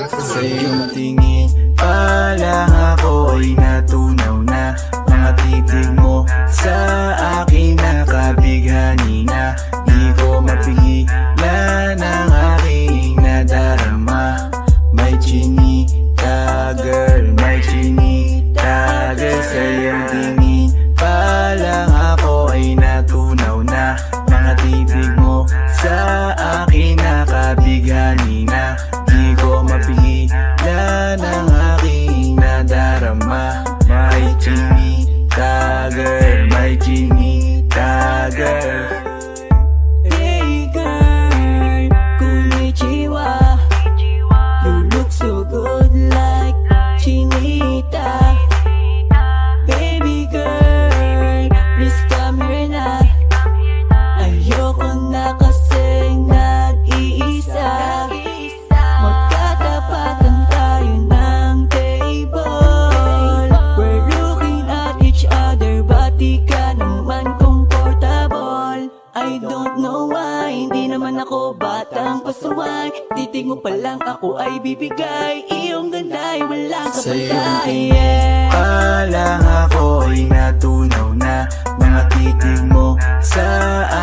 Sa iyong tingin pa lang ako ay natunaw na. Mga titig mo sa akin nakabighani na. Di ko mapigilan ang aking nadarama. May chinita girl, may chinita girl. Sa iyong tingin pa lang ako ay natunaw na. Mga titig mo sa akin nakabighani na. Di ko mapigilan ang aking nadarama. May chinita girl, may chinita girl. Hey girl, konnichiwa. You look so good like chinita. Baby girl, please come here na. Ayoko na kasing nag-iisa. Magkatapatan tayo ng table. We're looking at each other, but di ka naman comfortable. I don't know why, hindi naman ako batang pasaway. Titig mo pa lang ako ay bibigay. Iyong ganda ay walang Sa iyong kapatay. tingin pa lang ako ay natunaw na. Mga titig mo sa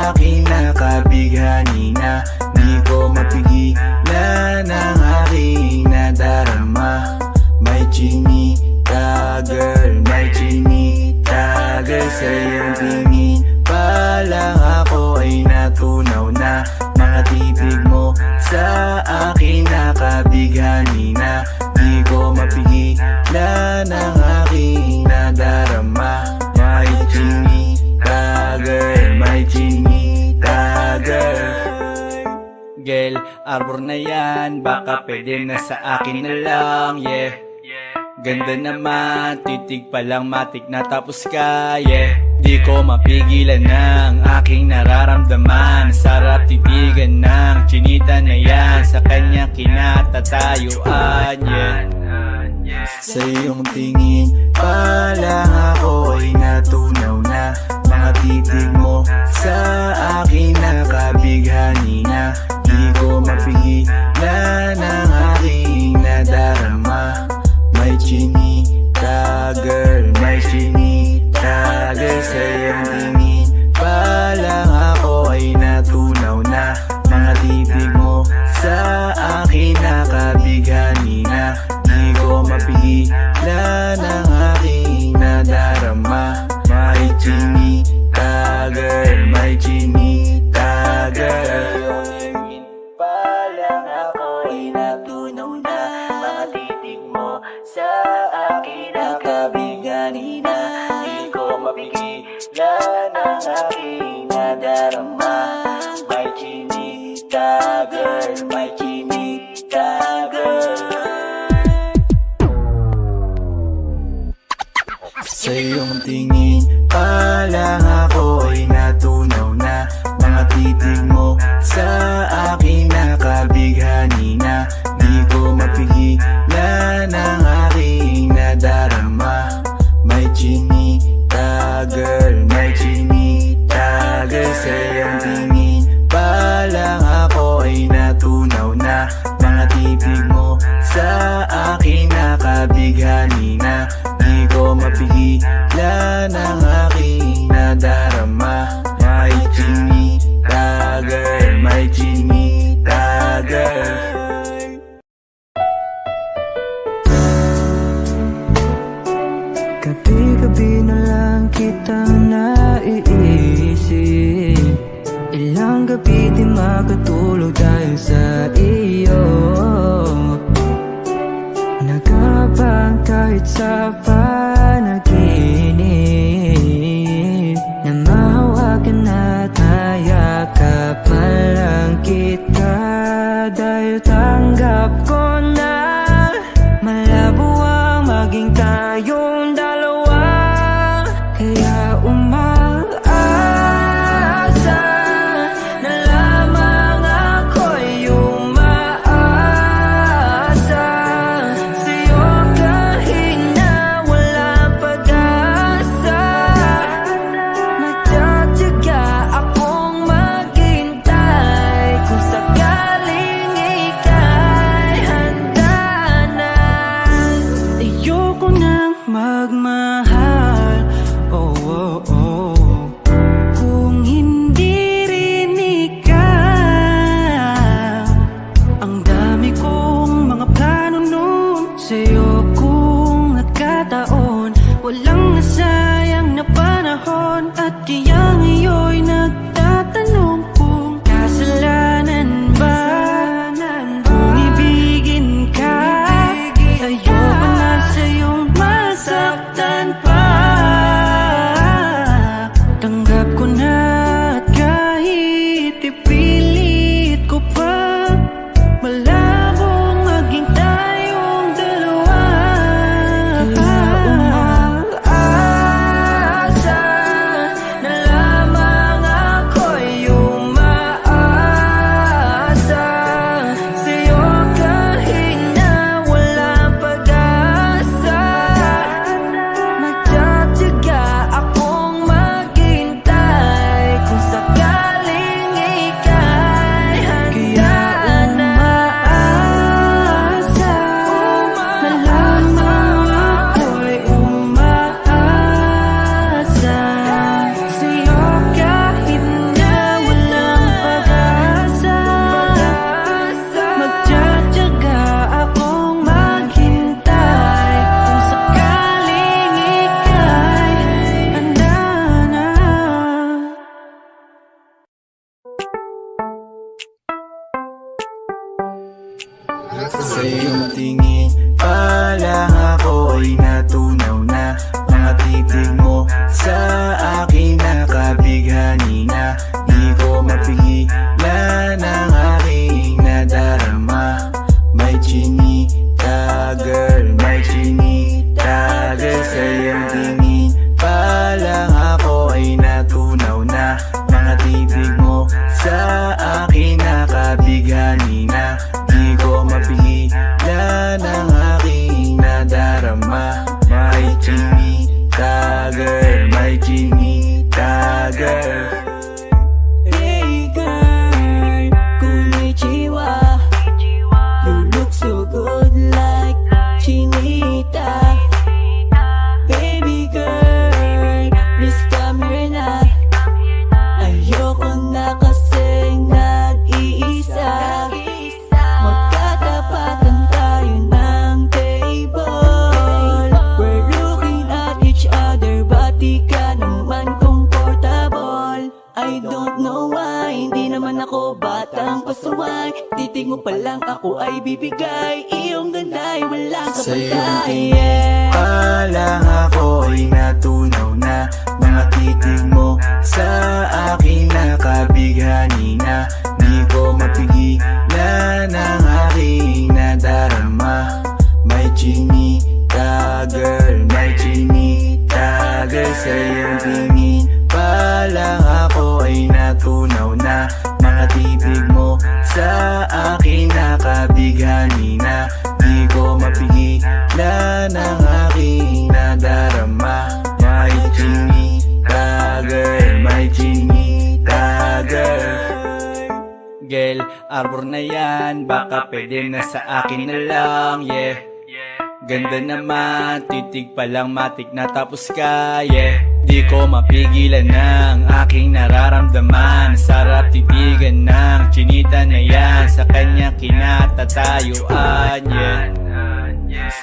akin nakabighani na. Di ko mapigilan ang aking nadarama. May chinita girl, may chinita girl. Sa iyong tingin pa lang ako ay natunaw na. Mga titig mo sa akin nakabighani na. Di ko mapigilan ang aking nadarama. May chinita girl, may chinita girl. Girl, arbor na yan, baka pwede na sa akin na lang, yeah. Ganda naman, titig pa lang matik na tapos ka, yeah. Di ko mapigilan ng aking nararamdaman. Sarap titigan ng chinita na yan. Sa kanya kinatatayuan, yeah. Sa iyong tingin pa lang ako ay natunaw na. Mga titig mo sa akin nakabighani na. Di ko mapigilan ang aking nadarama. May chinita girl, may chinita girl. Sa iyong tingin pa lang ako ay natunaw na. Mga titig mo sa akin nakabighani na. Di ko mapigilan ang aking nadarama. May chinita girl, may chinita girl. Pa lang ako ay natunaw na. Mga titig mo sa akin nakabighani na. Di ko mapigilan ang aking nadarama. May chinita girl, may chinita girl. Sa iyong tingin pa lang ako ay natunaw na. Mga titig mo sa akin nakabighani na. Di ko mapigilan ang aking nadarama. May chinita girl, may chinita girl. Sa iyong tingin pa lang ako ay natunaw na. Mga titig mo sa akin nakabighani na. Di ko mapigilan ang aking nadarama. May chinita girl, may chinita girl. Gabi-gabi na lang kitang naiisip. Ilang gabi di makatulog dahil sa iyo. Nagabang kahit sa panaginip, na mahawakan at mayakapan lang kita. Dahil tanggap ko na malabo ang maging tayong dalawa. Kaya umaasa na lamang ako'y umaasa sa'yo kahit na wala pag-asa. Sa iyong tingin pa lang ako ay natunaw na. Mga titig mo sa akin nakabighani na. Di ko mapigilan ang aking nadarama. May chinita girl, may chinita girl. Sa iyong tingin pa lang ako ay natunaw na. Mga titig mo sa akin nakabighani na. Di ko mapigilan ang aking nadarama. May chinita girl, may chinita girl. Hey girl, konnichiwa. You look so good like Chinita. Baby girl, please come here na. Ayoko na kasing nag-iisa. Magkatapatan tayo ng table. We're looking at each other, but di ka naman comfortable. I don't know why, hindi naman ako batang pasuway. Titig mo pa lang ako ay bibigay. Iyong ganda ay walang Sa iyong kapatay. tingin pa lang ako ay natunaw na. Mga titig mo sa akin nakabighani na. Di ko mapigilan ang aking nadarama. May chinita girl, may chinita girl. Sa iyong tingin pa lang ako ay natunaw na. Mga titig mo sa akin nakabighani na. Di ko mapigilan ang aking nadarama. May chinita girl, may chinita girl. Girl, arbor na yan, baka pwede na sa akin na lang, yeah. Ganda naman, titig pa lang matik na tapos ka, yeah. Di ko mapigilan ng aking nararamdaman. Sarap titigan ng chinita na yan. Sa kanya kinatatayuan, yeah.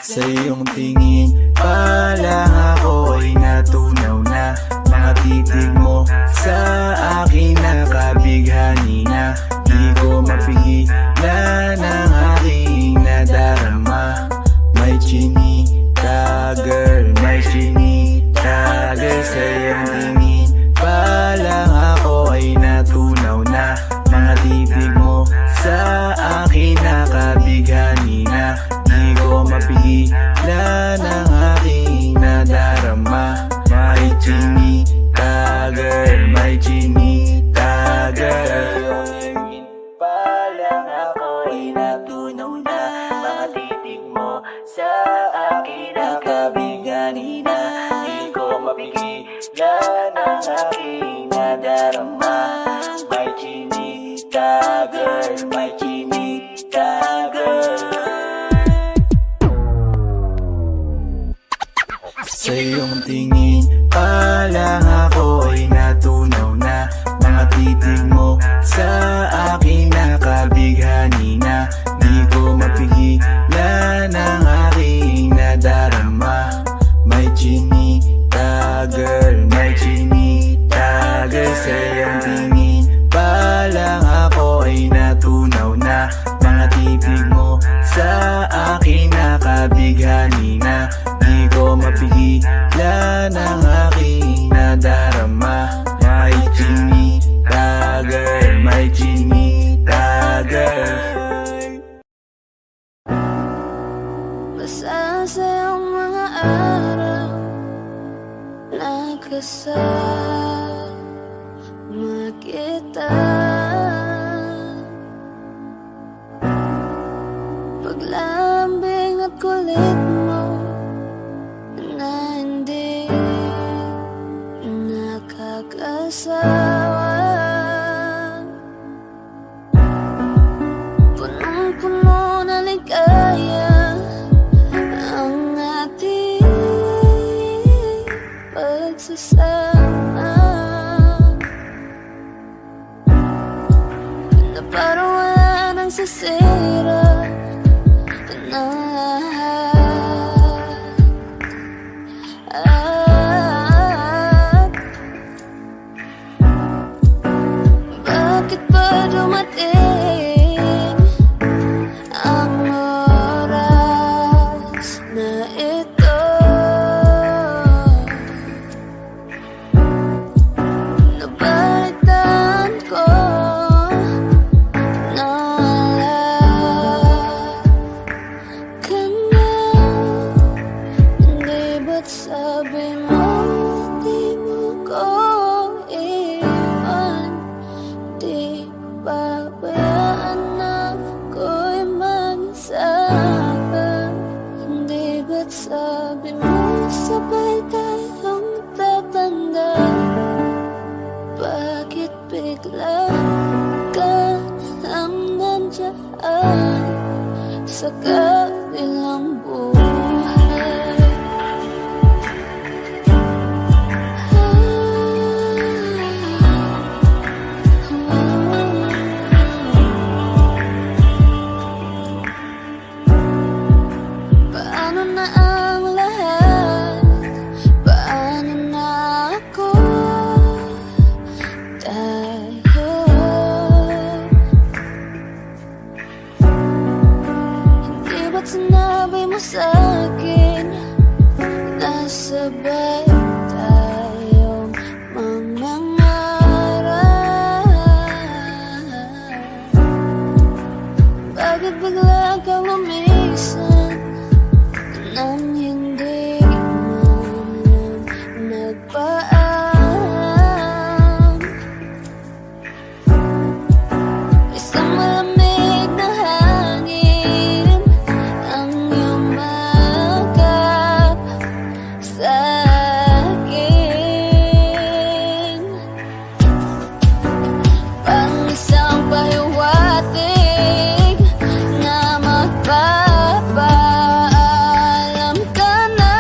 Sa iyong tingin pa lang ako ay natunaw na. Mga titig mo sa akin nakabighani na. Di ko mapigilan ang aking nadarama. May chinita girl, may chinita girl. Sa iyong tingin pa lang ako ay natunaw na. Mga titig mo sa akin nakabighani na. Di ko mapigilan ang aking nadarama. May chinita girl, may chinita girl. Pa lang ako ay natunaw na. Mga titig mo sa akin nakabighani na. Di ko mapigilan ang aking nadarama. May chinita girl, may chinita girl. Sa iyong tingin pa lang ako ay natunaw na. Mga titig mo sa akin nakabighani na. Di ko mapigilan ang aking nadarama. May chinita girl, may chinita girl. Sa iyong tingin pa lang ako ay natunaw na. Mga titig mo sa akin nakabighani na. Di ko mapigilan ang aking nadarama. May chinita girl, may chinita girl. Basta sa iyong mga araw nakasama kita. Paglambing at kulit mo na hindi nakakasawa. Punong-puno na ligaya ang ating pagsasama. Na parang wala nang sisira ng lahat. Bakit ba dumating ang pabayaan na ako'y mag-isa? Hindi ba't sabi mo sabay tayong tatanda? Bakit bigla ka lang nandiyan sa kabilang buhay? Paano na ang lahat? Paano na ako? Tayo hindi ba't sinabi mo sa'kin na sabay tayong mangangarap? Bakit bigla kang lumisan nang hindi man lang nagpaalam? Isang malamig na hangin ang iyong magap sa'kin, pang isang pahiwatig na magpapaalam ka na.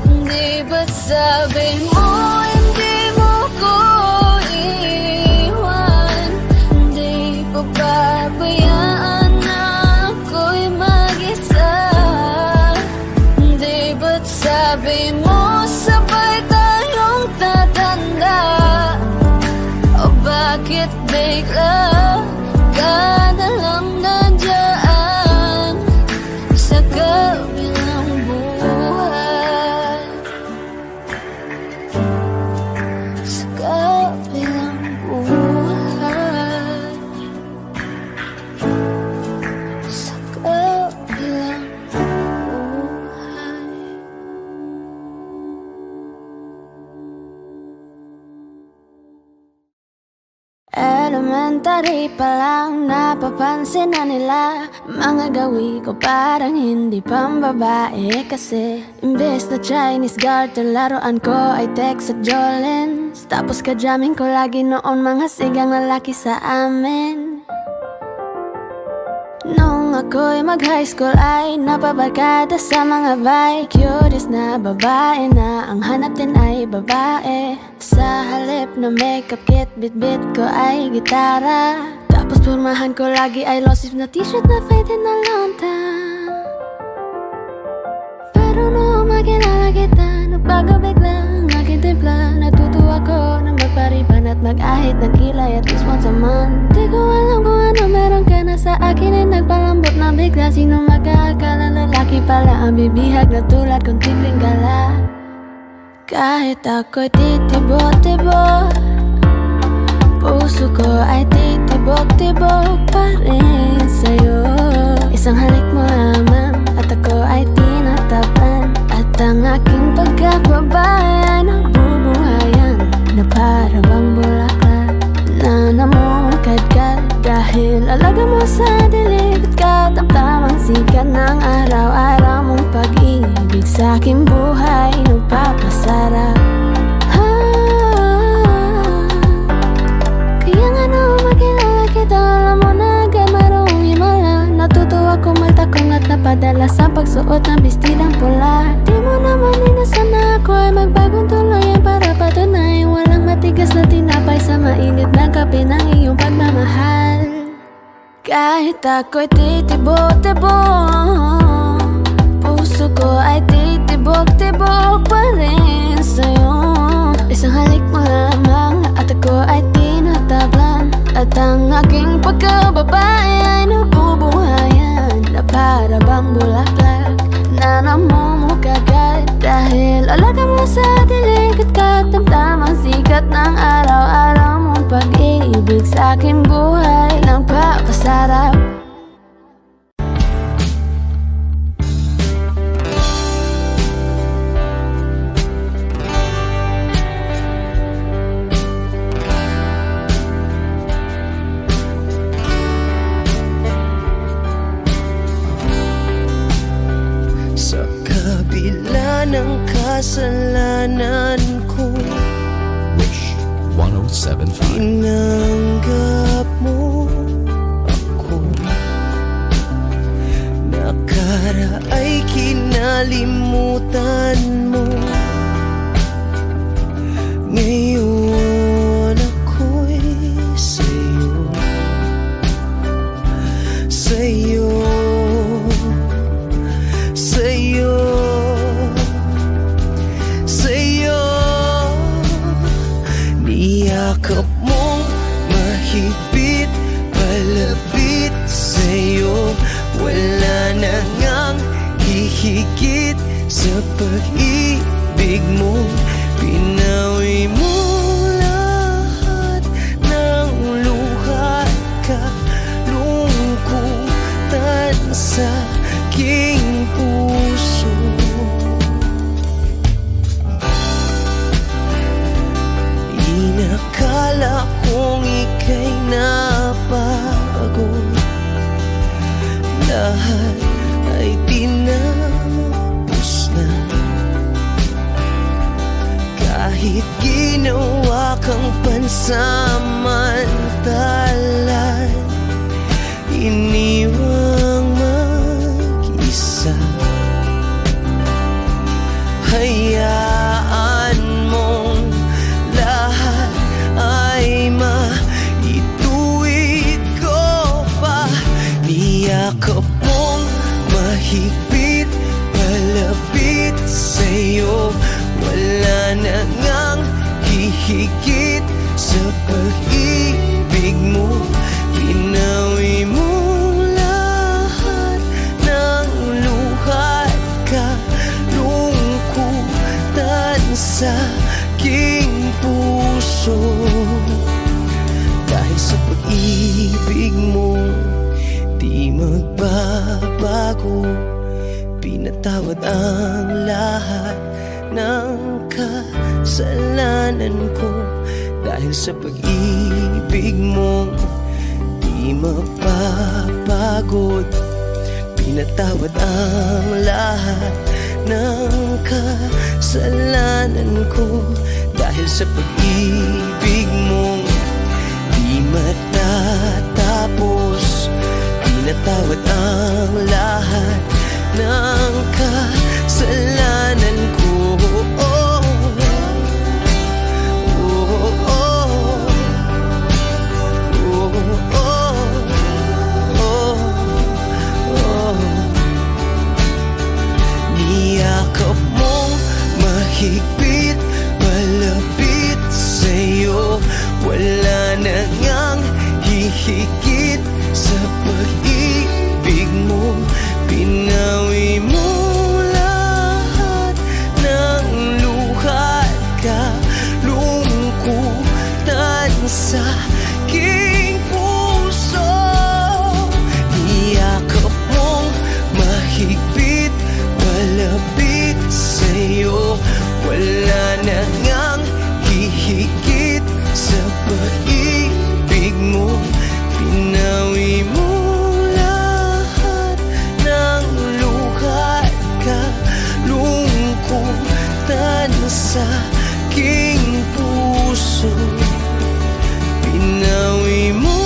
Hindi ba't sabi mo hindi mo ko iiwan? Hindi ko pabayaan na ako'y mag-isa. Hindi ba't sabi mo sabay tayong tatanda? O bakit bigla ka na lang nandiyan sa kabilang buhay? Sa kabilang buhay. Sa kabilang buhay. Elementary pa lang napapansin na nila mga gawi ko parang hindi pambabae. Kasi imbes na Chinese garter laruan ko ay Tex at Jolens. Tapos ka-jamming ko lagi noon mga sigang lalaki sa amin. Nung ako'y mag-high school ay napabarkada sa mga bike. Curious na babae na ang hanap din ay babae. Sa halip na makeup kit, bit-bit ko ay gitara. Tapos purmahan ko lagi ay low sleeve na t-shirt na faded na lonta. Pero noong makilala kita, nagbago bigla ang aking timpla. Natutuwa ko na magpariban at mag-ahit ng kilay at least once a month. Di ko alam kung ano meron ka na sa akin ay nagpalambot na bigla. Sino mag-aakala lalaki pala ang bibihag na tulad kong tigling gala. Kahit ako'y titibok-tibok, puso ko ay titibok-tibok pa rin sa'yo. Isang halik mo lamang at ako ay tinatapan. At ang aking pagkababay ay nabubuhayan na para bang bulaklak na namumukadkad. Dahil alaga mo sa dilig at katamtamang sikat ng araw-araw mong pag-ibig sa aking buhay nagpapasarap. Kaya nga nung makilala kita, alam mo na agad marunong himala. Natutuwa kong magtakong at napadala sa pagsuot ng bestidang pula. Di mo naman inasan na ako ay magbagong tuluyan para patunay walang matigas na tinapay sa mainit na kape ng iyong pagmamahal. Kahit ako'y titibok-tibok, puso ko ay titibok-tibok pa rin sa'yo. Isang halik mo lamang at ako ay tinatablan. At ang aking pagkababay ay nabubuhayan na para bang bulaklak na namumukagad. Dahil alaga mo sa dilig at katamtamang sikat ng araw-araw mong pag-ibig sa aking buhay nagpapasarap. kasalanan ko. Wish 1075. Tinanggap mo ako. Nakaraay kinalimutan mo. Ngayon ako'y sa'yo. Sa'yo. Sa'yo. Sa'yo. Niyakap mong mahigpit, palapit sa'yo. Wala na ngang hihigit sa pag-ibig mo. Pinawi mo lahat ng luha at kalungkutan sa aking puso. Inakala kong ika'y nabago. Lahat ay tinapos na. Kahit ginawa kang pansamantalan, iniwang mag-isa. Hayaan mong lahat ay maituwid ko pa. Niyakap mong mahigpit, palapit sa'yo. Wala na ngang hihigit sa pag-ibig mo. Pinawi mo lahat ng luha at kalungkutan sa aking puso. Dahil sa pag-ibig mo, di magbabago. Pinatawad ang lahat ng kasalanan ko. Dahil sa pag-ibig mo, di mapapagod. Pinatawad ang lahat ng kasalanan ko. Dahil sa pag-ibig mo, di matatapos. Pinatawad ang lahat ng kasalanan ko. Niyakap mong mahigpit, malapit sa'yo. Wala na ngang hihigit sa pag-ibig mo. Pinawi mo lahat ng luha at kalungkutan sa aking puso. Niyakap mong mahigpit, malapit sa'yo. Wala na ngang hihigit sa pag-ibig mo. Pinawi mo lahat ng luha at kalungkutan sa aking puso. Pinawi mo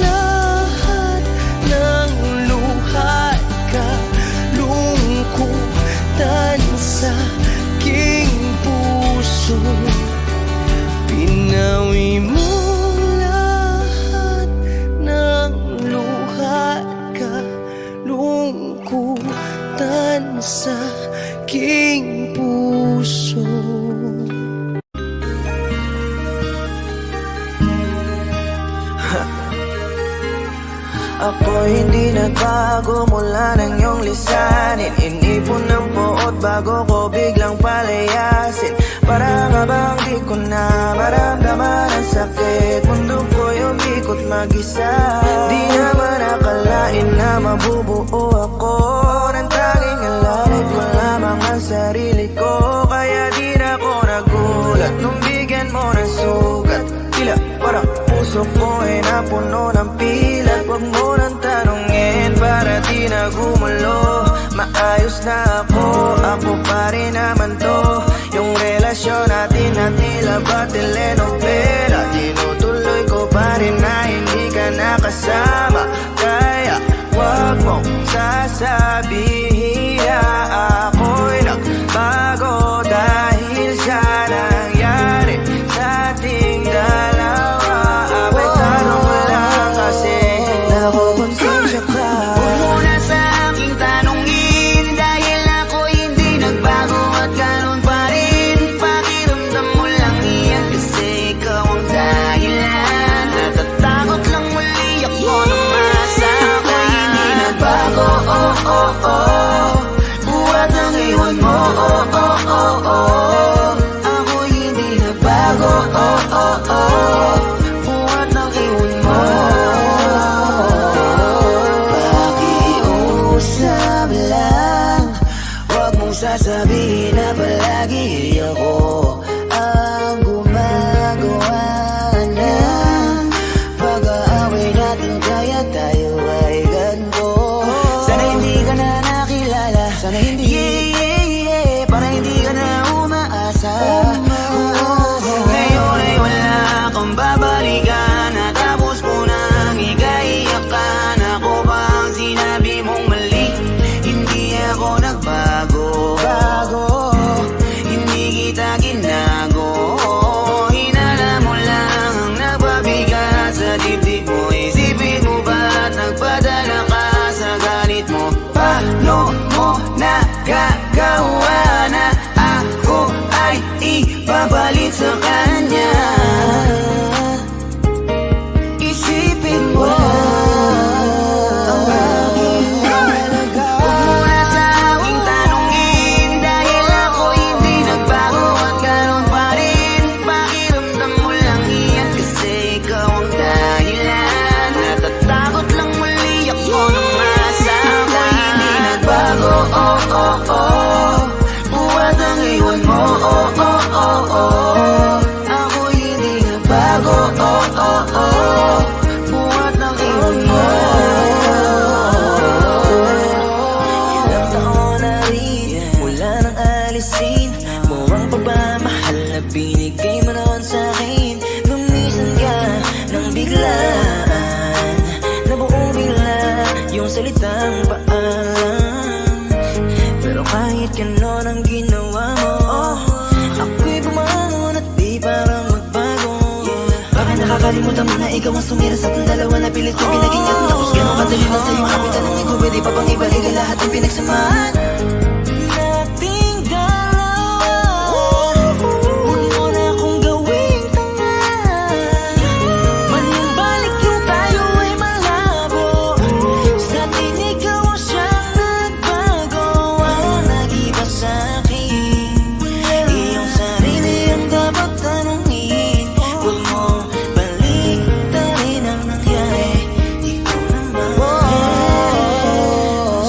lahat ng luha at kalungkutan sa aking puso. Pinawi mo lahat ng luha at kalungkutan sa aking puso. Ako hindi nagbago mula nang iyong lisanin. Inipon ng buot bago ko biglang palayasin. Para nga bang di ko na maramdaman ang sakit. Mundo ko'y umikot mag-isa. Di naman akalain na mabubuo ako ng tanging alalay ko lamang ang sarili ko. Kaya di na ako nagulat nung bigyan mo ng sugat. Tila parang puso ko ay napuno ng pilat. Huwag mo nang tanongin para di na gumulo. maayos na ako pa rin naman to. Yung relasyon natin na tila ba telenovela, tinutuloy ko pa rin na hindi ka nakasama. Kaya wag mong sasabihin na ako'y nagbago dahil sa nangyari sa ating dalawa. Abay tanong ko lang kasi nakukonsensya ka. Huwag mo na sa aking tanongin dahil ako hindi nagbago at ganun pa rin. Pakiramdam mo lang iyan kasi ikaw ang dahilan. Natatakot lang muli ako na masama. Hindi nagbago, oh oh oh, buhat ng iwan mo, oh oh oh oh. Ako hindi nagbago, oh oh oh, buhat ng iwan mo. Pakiusap lang, wag mong sasabihin na palagi ako ang gumagawa ng pag-aaway natin, kaya tayo ay ganito. Sana hindi ka na nakilala, sana hindi, para hindi ka na umaasa. Ngayon ay wala kang babalikan, natapos ko nang ikaiyakan. Ako ba ang sinabi mong mali? Hindi ako nagbago, hindi kita ginago. Hinala mo lang ang nagpabigat sa dibdib mo. Isipin mo ba't nagpadala ka sa galit mo? Paano mo nagagawa na ako ay ipapalit sa kanya? Isipin mo ang aking halaga. Huwag mo na sa aking tanongin dahil ako hindi nagbago at ganun pa rin. Pakiramdam mo lang iyan kasi ikaw ang dahilan. Natatakot lang muli ako na masama. Hindi nagbago, oh oh oh, buhat ang iwan mo, oh oh oh oh. Ako hindi nagbago, oh oh oh, buhat ng iwan mo. Ilang taon na rin mula nang alisin mo ang pagmamahal na binigay mo noon sa'kin. Gumisan ka ng biglaan, nabuo bigla yung salitang paalam. Pero kahit ganon ang ginawa mo, ako'y bumangon at di parang magbago. Baka nakakalimutan mo na ikaw ang sumira sa ating dalawa na pilit kong pinagingat. Tapos ganon kadali na sa'yong kapitan ng ikaw, pwede pa bang ibalik ang lahat ng pinagsamahan nating dalawa? Huwag mo na akong gawing tanga, manibalik yung tayo ay malabo. Sa atin ikaw ang siyang nagbago, ang nag-iba sa'kin. Iyong sarili ang dapat tanongin, huwag mo baliktarin ang nangyari. Ikaw naman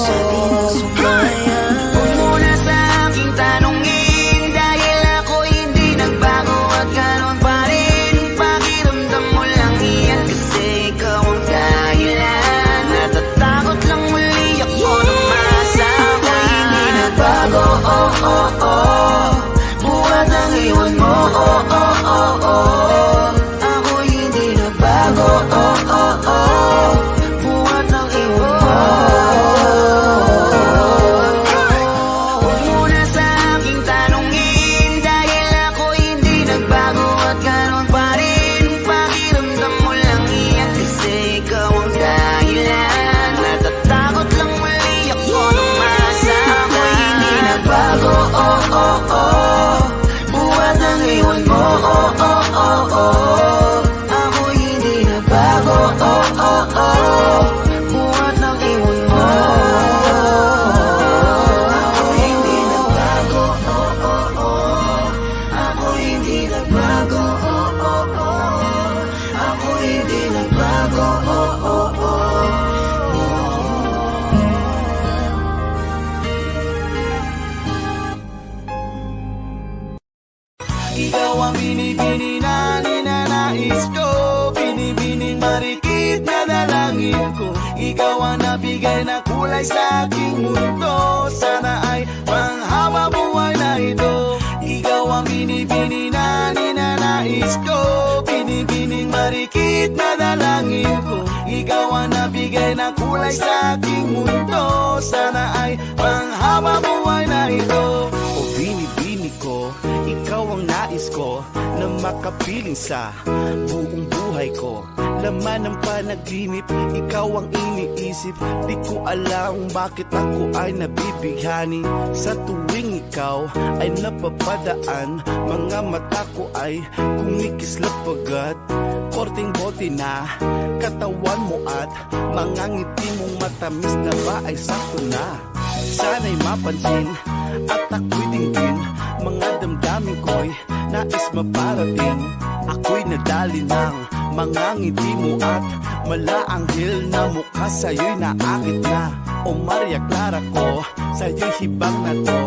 sabi ng sumaya. Huwag mo na sa aking tanongin dahil ako hindi nagbago at ganun pa rin. Pakiramdam mo lang iyan kasi ikaw ang dahilan. Natatakot lang muli ako na masama. Hindi nagbago, oh oh oh, buhat ang iwan mo, oh oh oh oh. Ako hindi nagbago, oh oh oh, buhat ang iwan mo. Huwag mo na sa aking tanongin dahil ako hindi nagbago at ganun pa rin. Pakiramdam mo lang iyan kasi ikaw ang dahilan. Natatakot lang muli ako na masama. Hindi nagbago, oh oh oh, buhat ang iwan mo, oh oh oh oh. Ako hindi nagbago, oh oh oh, buhat ng iwan mo. Ako hindi nagbago, oh oh oh. Ako hindi nagbago, oh oh oh. Ako hindi nagbago, oh oh oh. Ikaw ang binibini na ninanais ko, binibining marikit na dalangin ko. Ikaw Ikaw ang nabigay na kulay sa aking mundo. Sana ay panghaba buhay na ito. Ikaw ang binibini na ninanais ko, binibining marikit na dalangin ko. Ikaw ang nabigay na kulay sa aking mundo. Sana ay panghaba buhay na ito. O binibini ko, ikaw ang nais ko na makapiling sa buong buhay ko. Laman ng panaginip, ikaw ang iniisip. Di ko alam bakit ako ay nabibighani. Sa tuwing ikaw ay napapadaan, mga mata ko ay kumikislap agad. Korting bote na katawan mo at mga ngiti mong matamis na ba ay sakto na. Sana'y mapansin at ako'y dinggin, mga damdamin ko'y nais maparating. Ako'y nadali ng mga ngiti mo at malaanghel na mukha sa'yo'y naakit na. O Maria Clara ko, sa'yo'y hibang na to.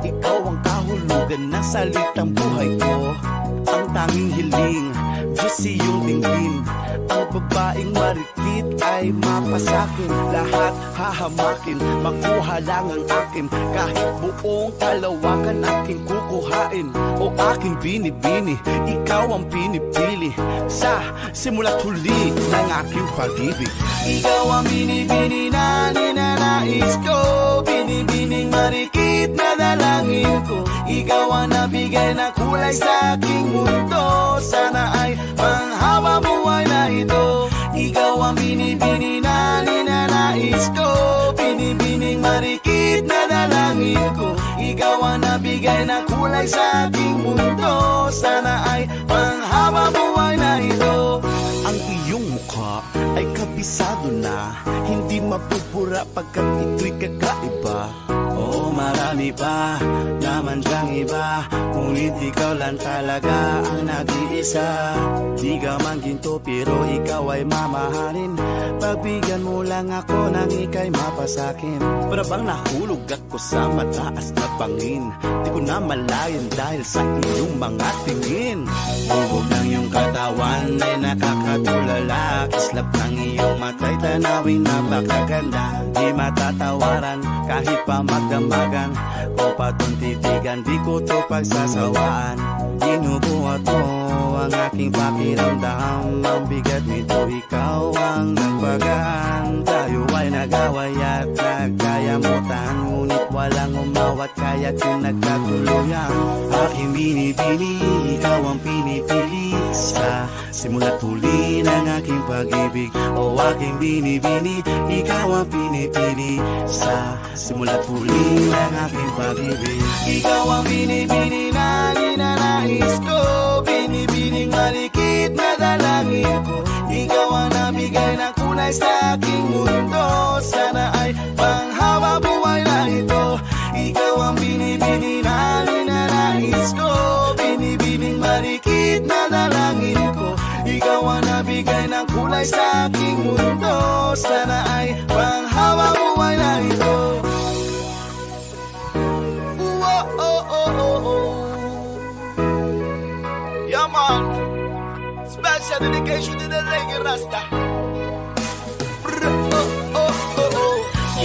Ikaw ang kahulugan ng salitang buhay ko. Ang tanging hiling, Diyos iyong dinggin. Ang babaeng marikit ay mapasakin. Lahat hahamakin, makuha lang ang akin. Kahit buong kalawakan aking kukuhain. O aking binibini, ikaw ang pinipili. Sa simula't huli ng aking pag-ibig. Ikaw ang binibini na ninanais ko, binibining marikit na dalangin ko. Ikaw ang nabigay na kulay sa aking mundo. Sana ay panghaba buhay na ito. Ikaw ang binibini na ninanais ko, binibining marikit na dalangin ko. Ikaw ang nabigay na kulay sa aking mundo. Sana ay panghaba buhay na ito. Ang iyong mukha ay kabisado na, hindi mapupura pagkat ito'y kakaiba. Oo, marami pa naman dyang iba, ngunit ikaw lang talaga ang nag-iisa. Di ka man ginto pero ikaw ay mamahalin. Pagbigyan mo lang ako nang ika'y mapasakin. Para bang nahulog ako sa mataas na bangin, di ko na malayan dahil sa iyong mga tingin. Bubog ng iyong katawan ay nakakatulala. Kislap ng iyong mata'y tanawin napakaganda. Di matatawaran kahit pa magdamagan ko patong titigan, di ko to pagsasawaan. Ginubuhat mo ang aking pakiramdam. Ang bigat nito, ikaw ang nagpagaan. Tayo ay nag-away at nagkayamutan, ngunit walang umawat kaya't yung nagkatuluyan. Aking binibini, ikaw ang pinipili. Sa simula't huli ng aking pag-ibig. O aking binibini, ikaw ang pinipili. Sa simula't huli ng aking pag-ibig. Ikaw ang binibini na ninanais ko, binibining malikit na dalangin ko. Ikaw ang nabigay na kulay sa aking mundo. Sana ay panghaba buhay na ito. Ikaw ang binibini na ninanais ko, binibining malikit na dalangin ko. Ikaw ang nabigay ng kulay sa aking mundo. Sana ay panghaba buhay na ito. Yeah, man. Special dedication to the Reggae Rasta.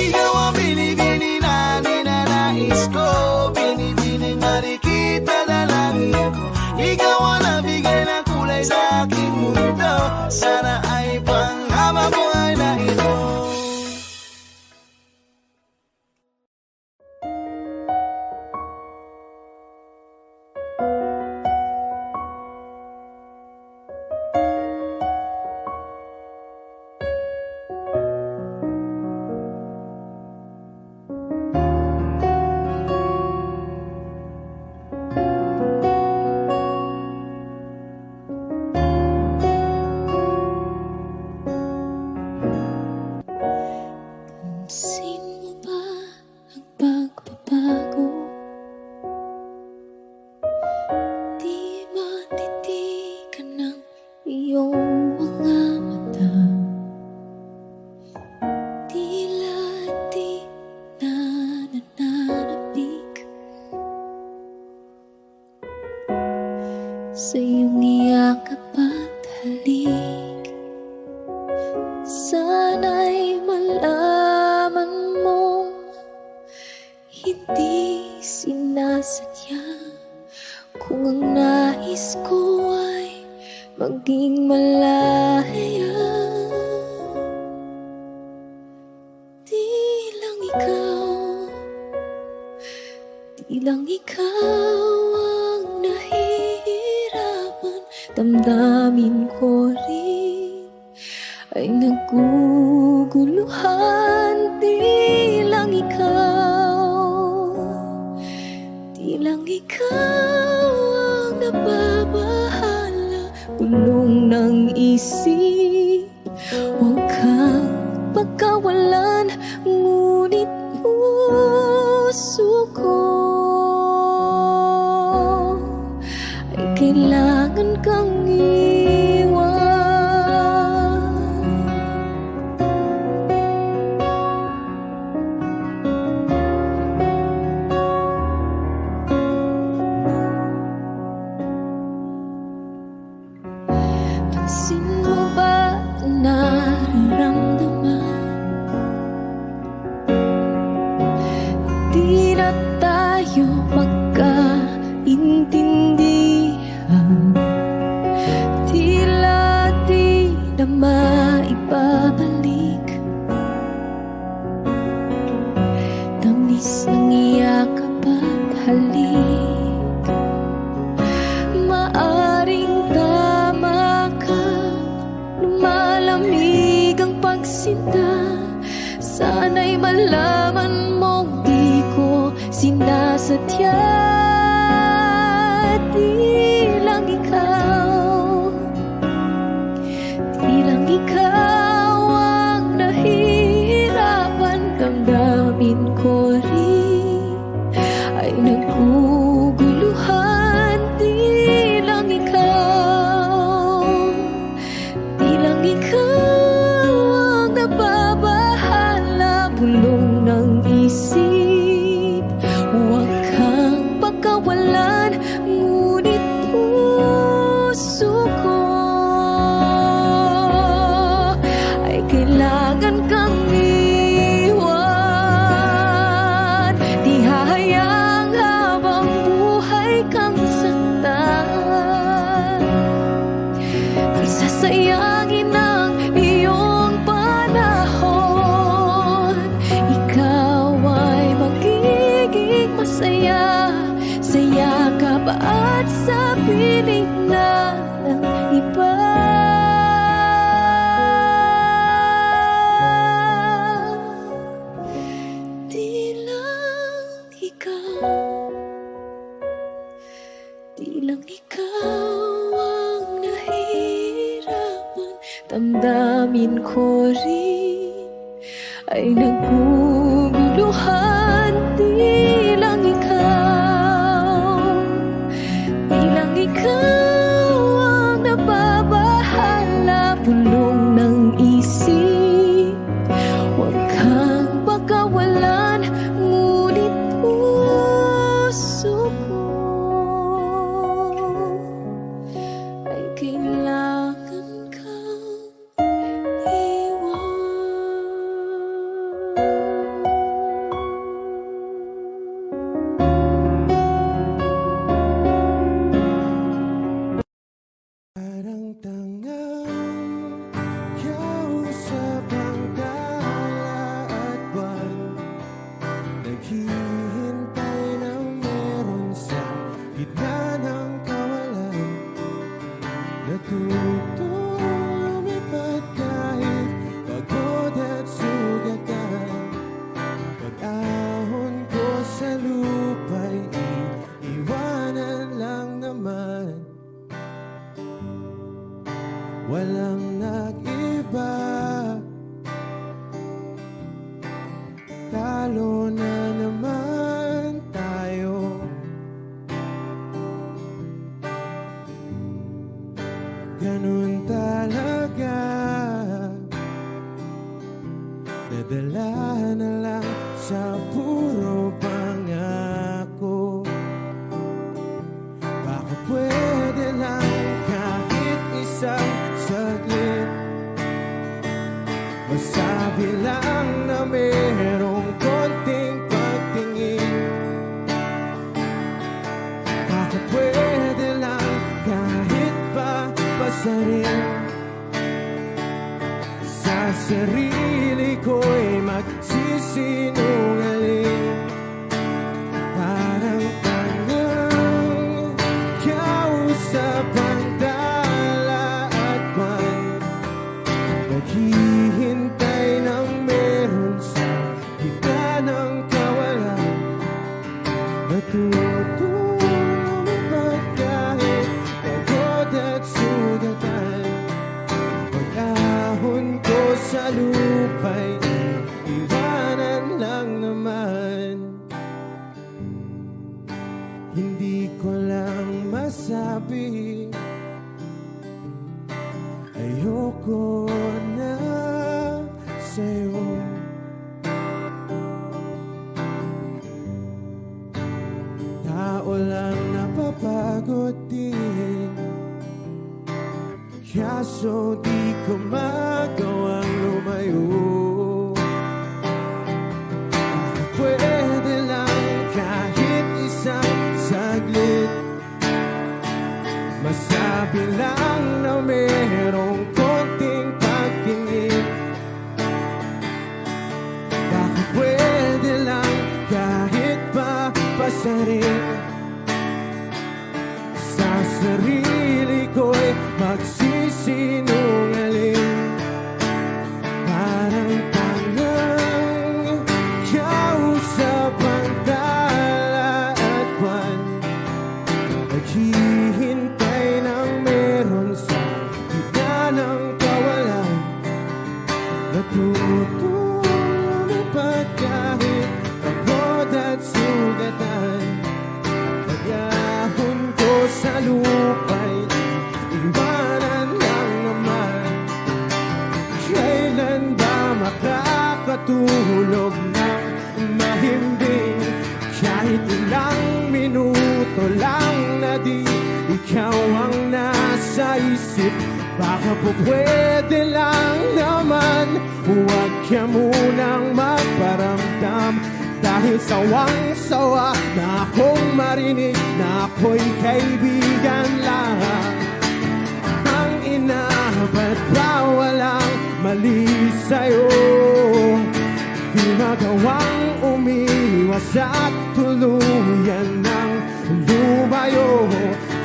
Ikaw ang binibini na ninanais ko, binibining marikit na dalangin ko. Ikaw ang nabigay ng kulay sa aking mundo. Sana ay panghaba buhay na ito. Pansin mo ba ang pagbabago? Di matitigan ng iyong mga mata. Tila di na nananabik sa iyong iyakap at halik. Sana'y malaman di sinasadya. Kung ang nais ko ay maging malaya, di lang ikaw ang nahihirapan. Damdamin ko rin ay naguguluhan. Di lang ikaw ang nababahala. Bulong ng isip, huwag kang pagkawalan. Ngunit puso ko ay kailangan kang iwan. Pansin mo ba ang nararamdaman? Di na tayo magkaintindihan. Tila di na maibabalik. Tamis ng iyakap at halik. Maaring tama ka, lumalamig ang pagsinta. Sana'y malaman mong di ko sinasadya. Di lang ikaw ang nahihirapan. Damdamin ko rin ay naguguluhan. Di lang ikaw ang nababahala. Bulong ng isip, huwag kang pagkawalan. Ngunit puso ko ay kailangan kang iwan. Di hahayang habang buhay kang saktan. Di sasayangin ang iyong panahon. Ikaw ay magiging masaya sa yakap at sa piling na ng iba. Di lang ikaw ang nahihirapan. Damdamin ko rin ay naguguluhan. Di lang ikaw ang nababahala. Bulong ng isip, huwag kang pagkawalan. Ngunit puso ko ay kailangan kang iwan. Parang tangang kausap ang tala at buwan. Naghihintay ng meron sa gitna ng kawalan. Natutong lumipad kahit pagod at sugatan. Pag-ahon ko sa lupa'y iiwanan lang naman. Walang nag-iba, talo na naman tayo. Ganun talaga, nadala na lang sa puro pangako. Baka pwede lang kahit isang saglit, masabi lang na merong konting pagtingin. pasarin. Sa sarili ko'y magsisinungaling. Parang tangang kausap ang dala at buwan. Naghihintay ng meron sa gitna ng kawalan. Natutulong lumipad kahit pagod at sugatan. Pag-ahon ko sa lupa'y iwanan lang naman. Hindi ko lang masabi, ayoko na sa'yo. Tao lang napapagod din, kaso di ko magawang lumayo. Pwede lang kahit isang saglit, masabi lang na merong konting pagtingin. Bakit pwede lang kahit pa pasarin. Sa sarili ko'y magsisinungaling. Parang tangang kausap ang dala at buwan. Naghihintay ng meron sa gitna ng kawalan. Natutulong lumipad kahit pagod at sugatan. Pag-ahon ko sa lupa'y iwanan lang naman. Kailan ba makakatulog ng mahimbing? Kahit ilang minuto lang na di ikaw ang nasa isip. Baka po pwede lang naman, huwag ka munang magparamdam. Dahil sawang-sawa na akong marinig na ako'y kaibigan lang. Ang ina, ba't ba walang mali sa'yo? Di magawang umiwas at tuluyan ng lumayo.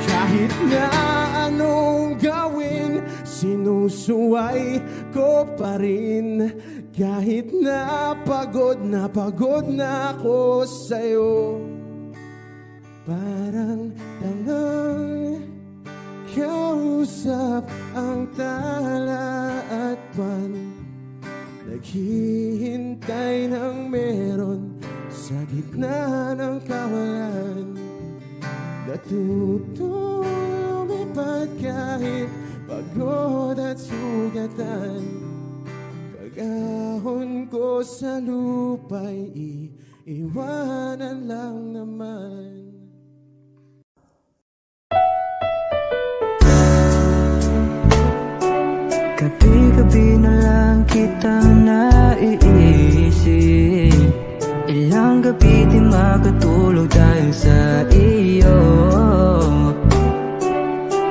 Kahit na anong gawin, sinusuway ko pa rin. Kahit na pagod na ako sa'yo. Parang tangang kausap ang tala at buwan. Naghihintay ng meron sa gitna ng kawalan. Natutulong lumipad kahit pagod at sugatan. Pag-ahon ko sa lupa'y iiwanan lang naman. Gabi-gabi na lang kitang naiisip. Ilang gabi di makatulog dahil sa iyo.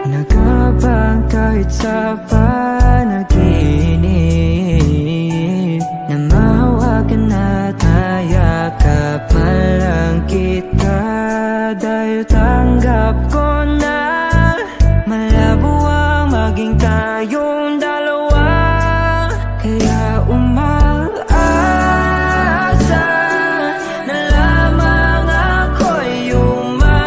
Nagkabang kahit sa panaginip, na mahawakan at hayakap man lang kita. Dahil tanggap ko na malabo ang maging tayong dalawa. Kaya umaasa na lamang ako'y umaasa.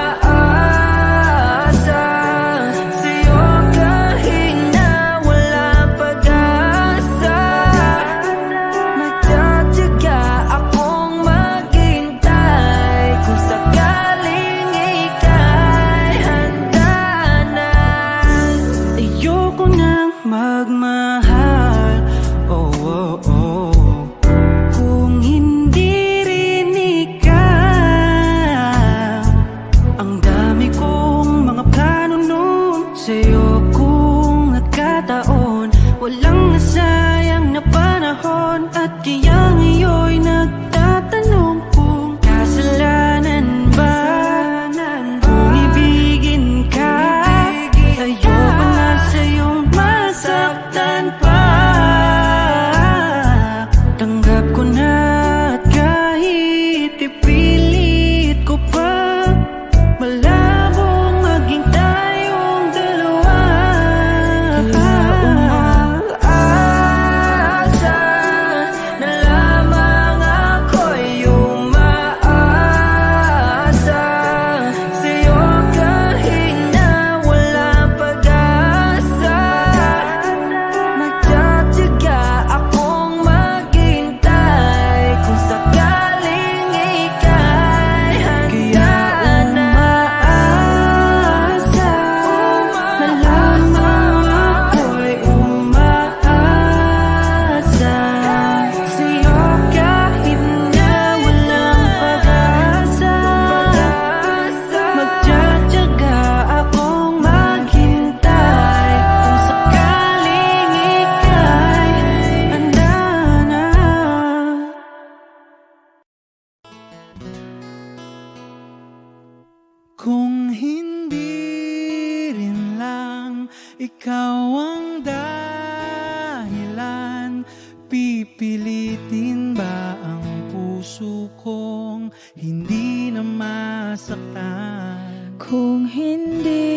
Pipilitin ba ang puso kong hindi na masaktan? Kung hindi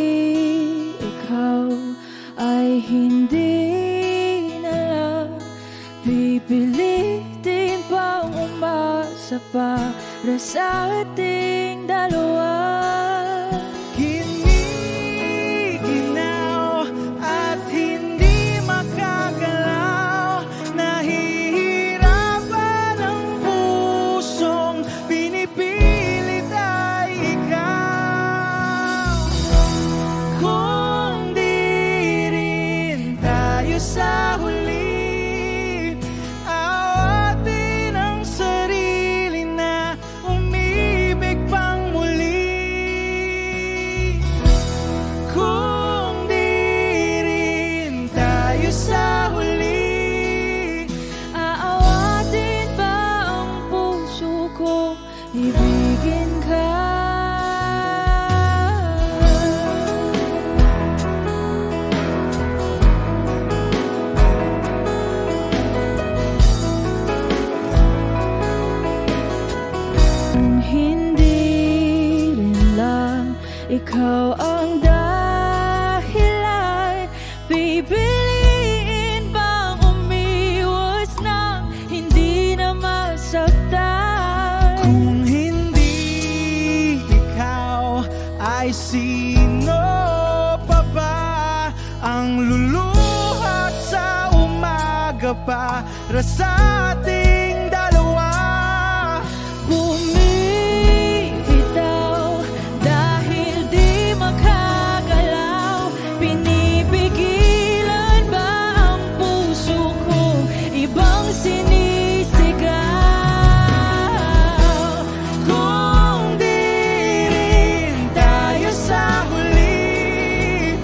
ikaw ay hindi na lang, pipilitin pang umasa para sa ating dalawa. Giniginaw at hindi makagalaw, nahihirapan ang pusong pinipilit ay ikaw. Kung di rin tayo sa huli, awatin ang sarili na umibig pang muli. Kung di rin tayo sa huli, Aawatin ba ang puso ko, ibigin ka? Kung hindi rin lang ikaw ang dahilan, pipiliin bang umiwas nang hindi na masaktan? kung hindi ikaw ay sino pa ba ang luluhat sa umaga para sa ating dalawa? Bumibitaw dahil di makagalaw, pinipigilan ba ang puso ko, ibang sinisigaw? Kung di rin tayo sa huli,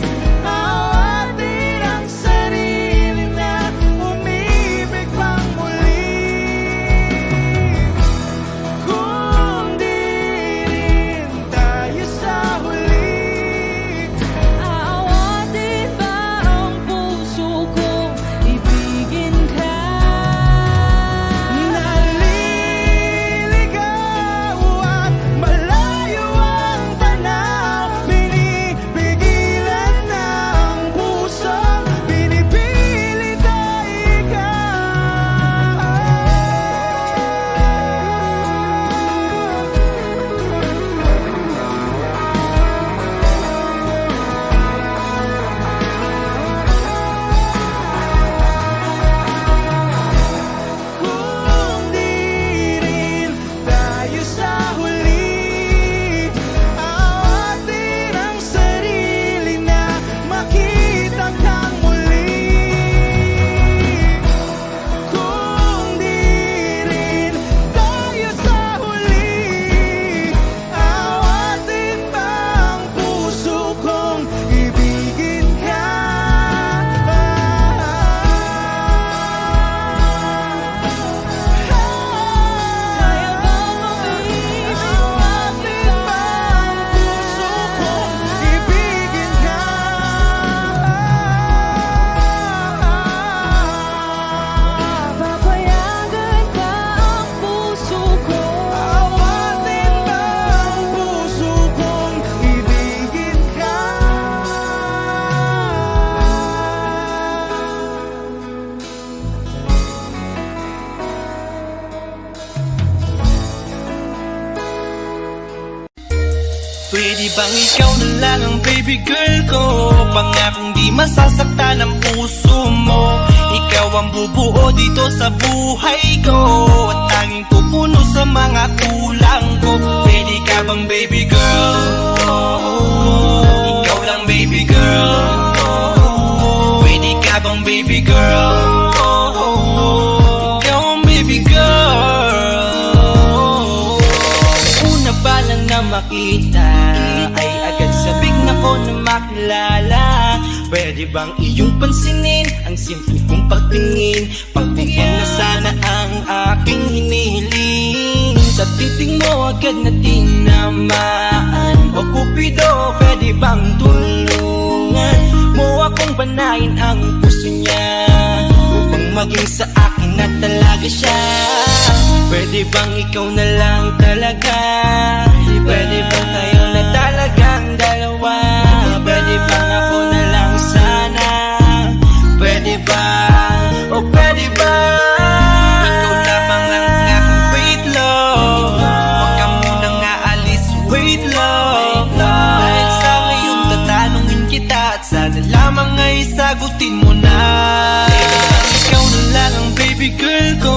awatin ang sarili na umibig pang muli. Kung di rin tayo sa huli, Aawatin ba ang puso ko, ibigin ka? naliligaw at malayo ang tanaw, pinipigilan ng puso, pinipilit ay ikaw. Kung di rin tayo sa huli, awatin ang sarili na makita kang muli. Kung di rin tayo sa huli, awatin ba ang puso kong ibigin ka? Kaya bang umibig Awatin ba ang puso kong ibigin ka? Papayagan ba ang puso ko? Awatin ba ang puso kong ibigin ka? Pwede bang ikaw na lang ang baby girl ko? Pangakong di masasaktan ang puso mo. Ikaw ang bubuo dito sa buhay ko, at tanging pupuno sa mga kulang ko. Pwede ka bang baby girl? Ikaw lang baby girl. Pwede ka bang baby girl? Ikaw ang baby girl. Una pa lang na makita ay agad sabik na ko na makilala. Pwede bang iyong pansinin ang simple kong pagtingin? Pagbigyan na sana ang aking hinihiling. Sa titing mo agad na tinamaan. O Cupido, pwede bang tulungan mo akong banayin ang puso niya, upang maging sa akin na talaga siya? Pwede bang ikaw na lang talaga? Pwede bang tayo na talagang dalawa? Pwede bang ako na lang sana? Pwede ba? O pwede ba? Ikaw lamang ang aking wait love. Huwag ka munang aalis, wait love. Dahil sa ngayon tatanungin kita at sana lamang ay sagutin mo na. Ikaw na lang ang baby girl ko,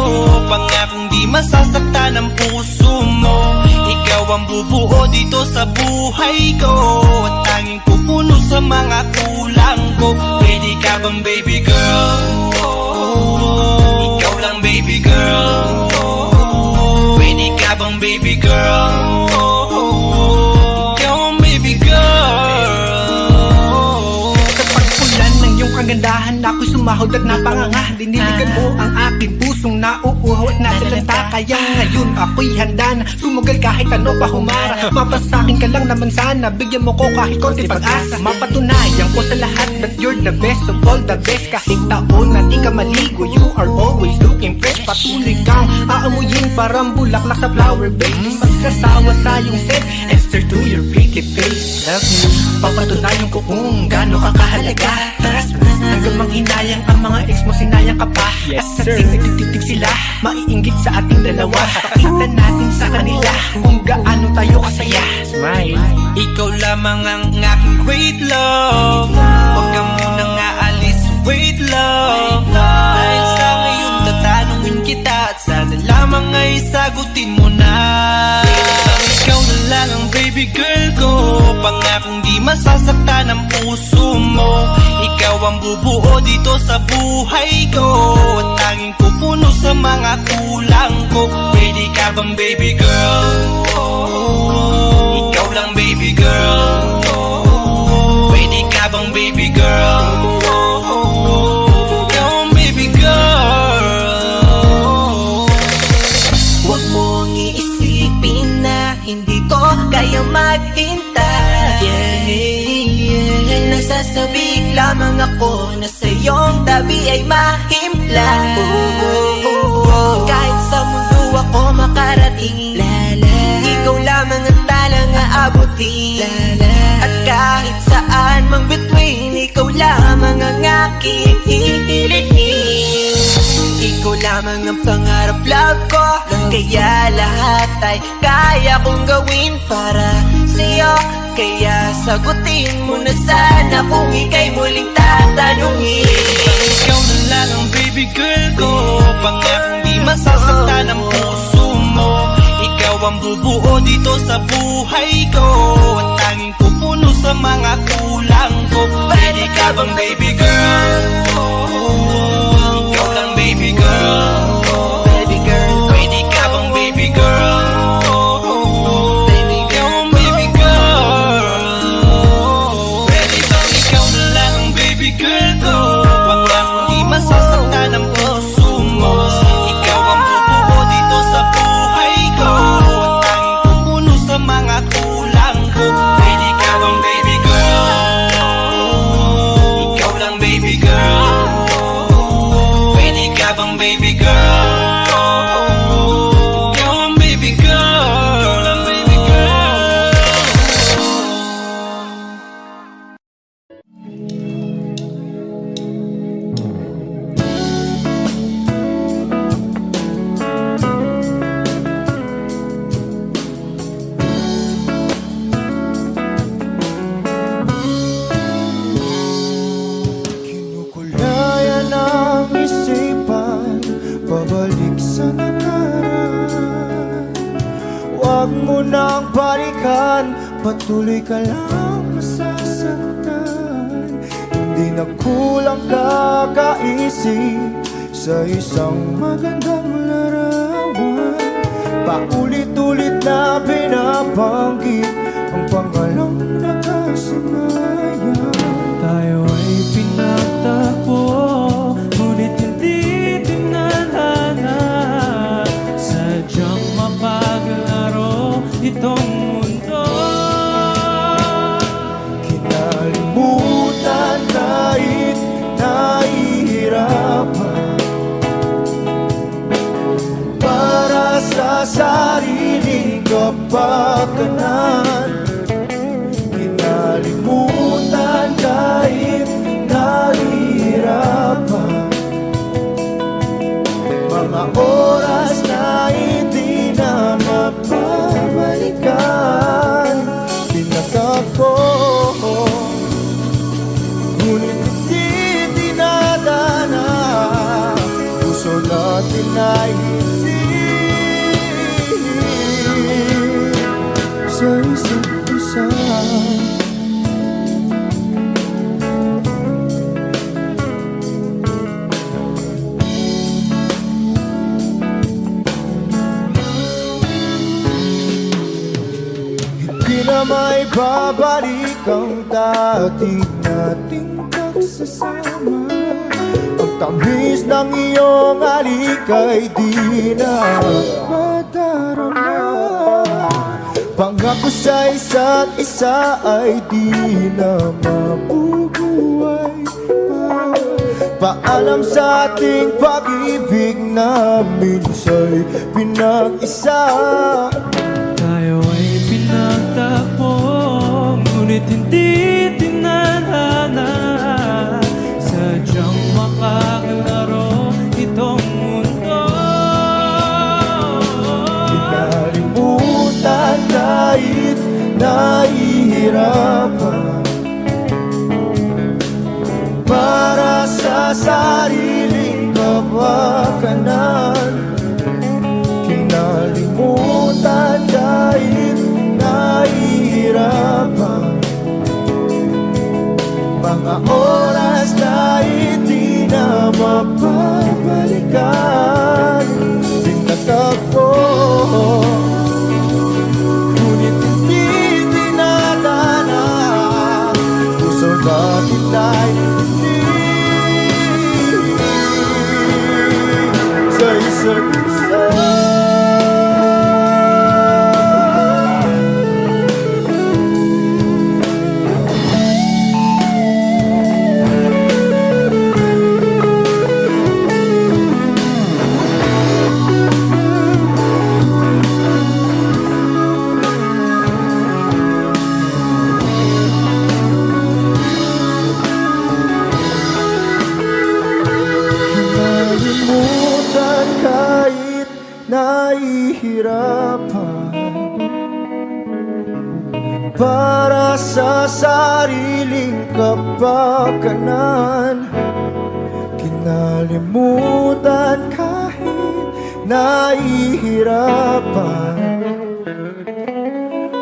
pangakong di masasaktan ang puso mo. Ikaw ang bubuo dito sa buhay ko, at tanging pupuno sa mga kulang ko. Pwede ka bang baby girl? Ikaw lang baby girl. Pwede ka bang baby girl? Ikaw ang baby girl. Sa pagpulan ng iyong kagandahan, ako'y sumahod at napanganga. Diniligan mo ang aking pusong nauuhaw at nasalanta. Kaya ngayon ako'y handa na sumugal kahit ano pa humara. Mapasakin ka lang naman sana, bigyan mo ko kahit konti pag-asa. Mapatunayan ko sa lahat that you're the best of all the best. Kahit taon na di ka maligo, you are always looking fresh. Patuloy kang aamuyin parang bulaklak sa flower bed. Di magsasawa sa iyong scent and stare to your pretty face. Love you, papatunayan ko kung gaano ka kahalaga. Taras hanggang manghinayang ang mga ex mo, sinayang ka pa. Yes sir, nagtitig sila, maiinggit sa ating dalawa. Pakita natin sa kanila kung gaano tayo kasaya. Smile. Ikaw lamang ang aking great love. Huwag ka munang aalis, wait love. Dahil sa ngayon tatanungin kita at sana lamang ay sagutin mo na. Ikaw na lang ang baby girl ko, pangakong di masasaktan ang puso mo. Ikaw ang bubuo dito sa buhay ko, at tanging pupuno sa mga kulang ko. Pwede ka bang baby girl? Ikaw lang baby girl. Pwede ka bang baby girl? Ikaw ang baby girl. Huwag mong iisipin na hindi ko kaya maghintay. Nasasabi lamang ako na sa iyong tabi ay mahimpla. Kahit sa mundo ako makarating, ikaw lamang ang talang aabutin. At kahit saan mang between, ikaw lamang ang aking hihilihin. Ikaw lamang ang pangarap love ko, kaya lahat ay kaya kong gawin para sa'yo. Kaya sagutin mo na sana kung ika'y muling tatanungin. Ikaw na lang ang baby girl ko, pangakong di masasaktan ang puso mo. Ikaw ang bubuo dito sa buhay ko, at tanging pupuno sa mga kulang ko. Pwede ka bang baby girl? Ikaw lang baby girl. Baby girl, Pwede ka bang baby girl? Ikaw ang baby girl. Pwede bang ikaw na lang ang baby girl ko, pangakong di masasaktan ang puso mo. Ikaw ang bubuo dito sa buhay ko, at tanging pupuno sa mga kulang ko. Pwede ka bang baby girl? Ikaw lang baby girl. Pwede ka bang baby girl? Ikaw ang baby girl. Ikaw lang baby girl. Kinukulaya ng isipan, pabalik sa nakaraan. Huwag mo nang balikan, patuloy ka lang masasaktan. Hindi na kulang kakaisip sa isang magandang larawan. Paulit-ulit na binabanggit ang pangalang nakasanayan. Tayo ay pinagtagpo, ngunit hindi tinadhana. Sadyang mapaglaro itong mundo. Kinalimutan kahit nahihirapan, sa sariling kapakanan. Kinalimutan kahit nahihirapan, mga oras na hindi na mapabalikan. Pinagkako, ngunit hindi dinadana. Puso natin ay hindi sa isa't isa. Hindi na may babalik ang dati nating pagsasama. Ang tamis ng iyong halik ay di na madarama. Pangako sa isa't isa ay di na mabubuhay pa. Paalam sa ating pag-ibig na minsa'y pinag-isa. Tayo ay pinagtapos, ngunit hindi tinadhana. Sadyang makakalaro itong mundo. Kinalimutan kahit nahihirapan, para sa sariling kapakanan. Kinalimutan kahit nahihirapan, mga oras na hindi na mapabalikan. Pinagtagpo, ngunit hindi dinadana. Puso natin ay hindi sa isa't isa. Kinalimutan kahit nahihirapan, para sa sariling kapakanan. Kinalimutan kahit nahihirapan,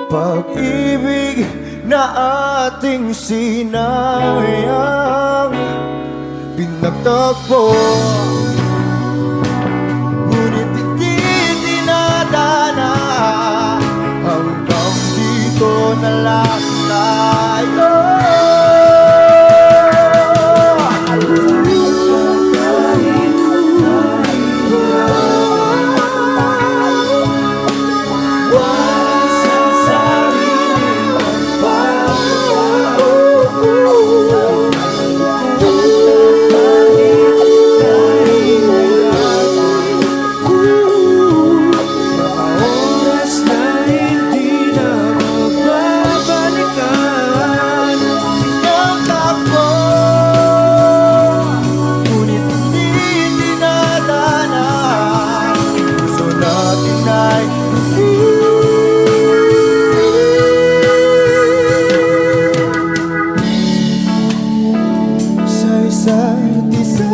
pag-ibig na ating sinayang. Pinagtagpo, ngunit hindi dinadana. Hanggang dito na lang tayo. Isa't isa.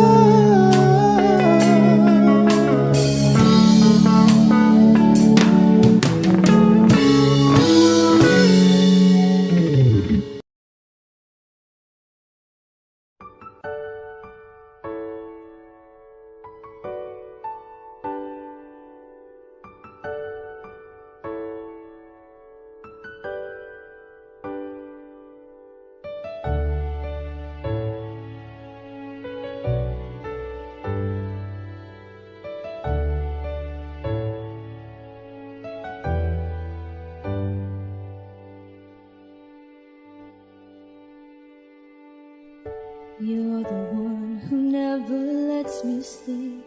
You're the one who never lets me sleep.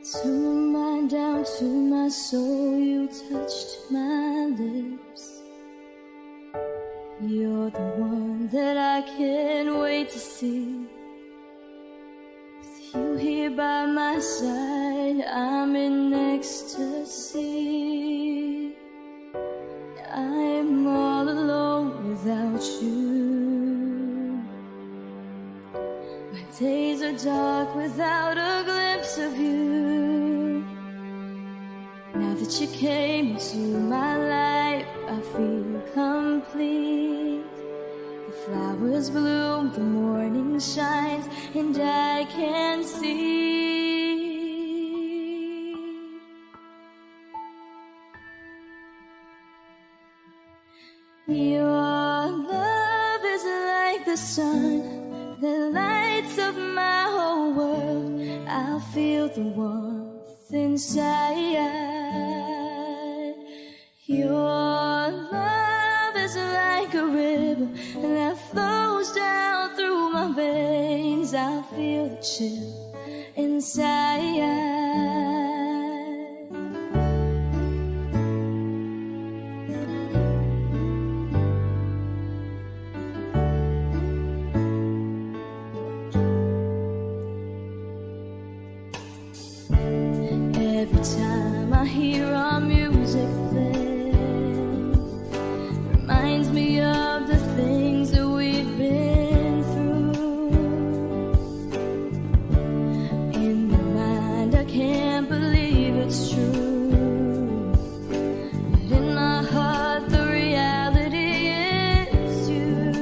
To my mind Going down to my soul, you touched my lips. You're the one that I can't wait to see. With you here by my side, I'm in ecstasy. I'm all alone without you. My days are dark without a glimpse of you. Now that you came into my life, I feel complete. The flowers bloom, the morning shines, and I can see. Your love is like the sun that lights up my whole world. I feel the warmth inside. Your love is like a river that flows down through my veins. I feel the chill inside. Every time I hear our music play, reminds me of the things that we've been through. In my mind, I can't believe it's true, but in my heart, the reality is you.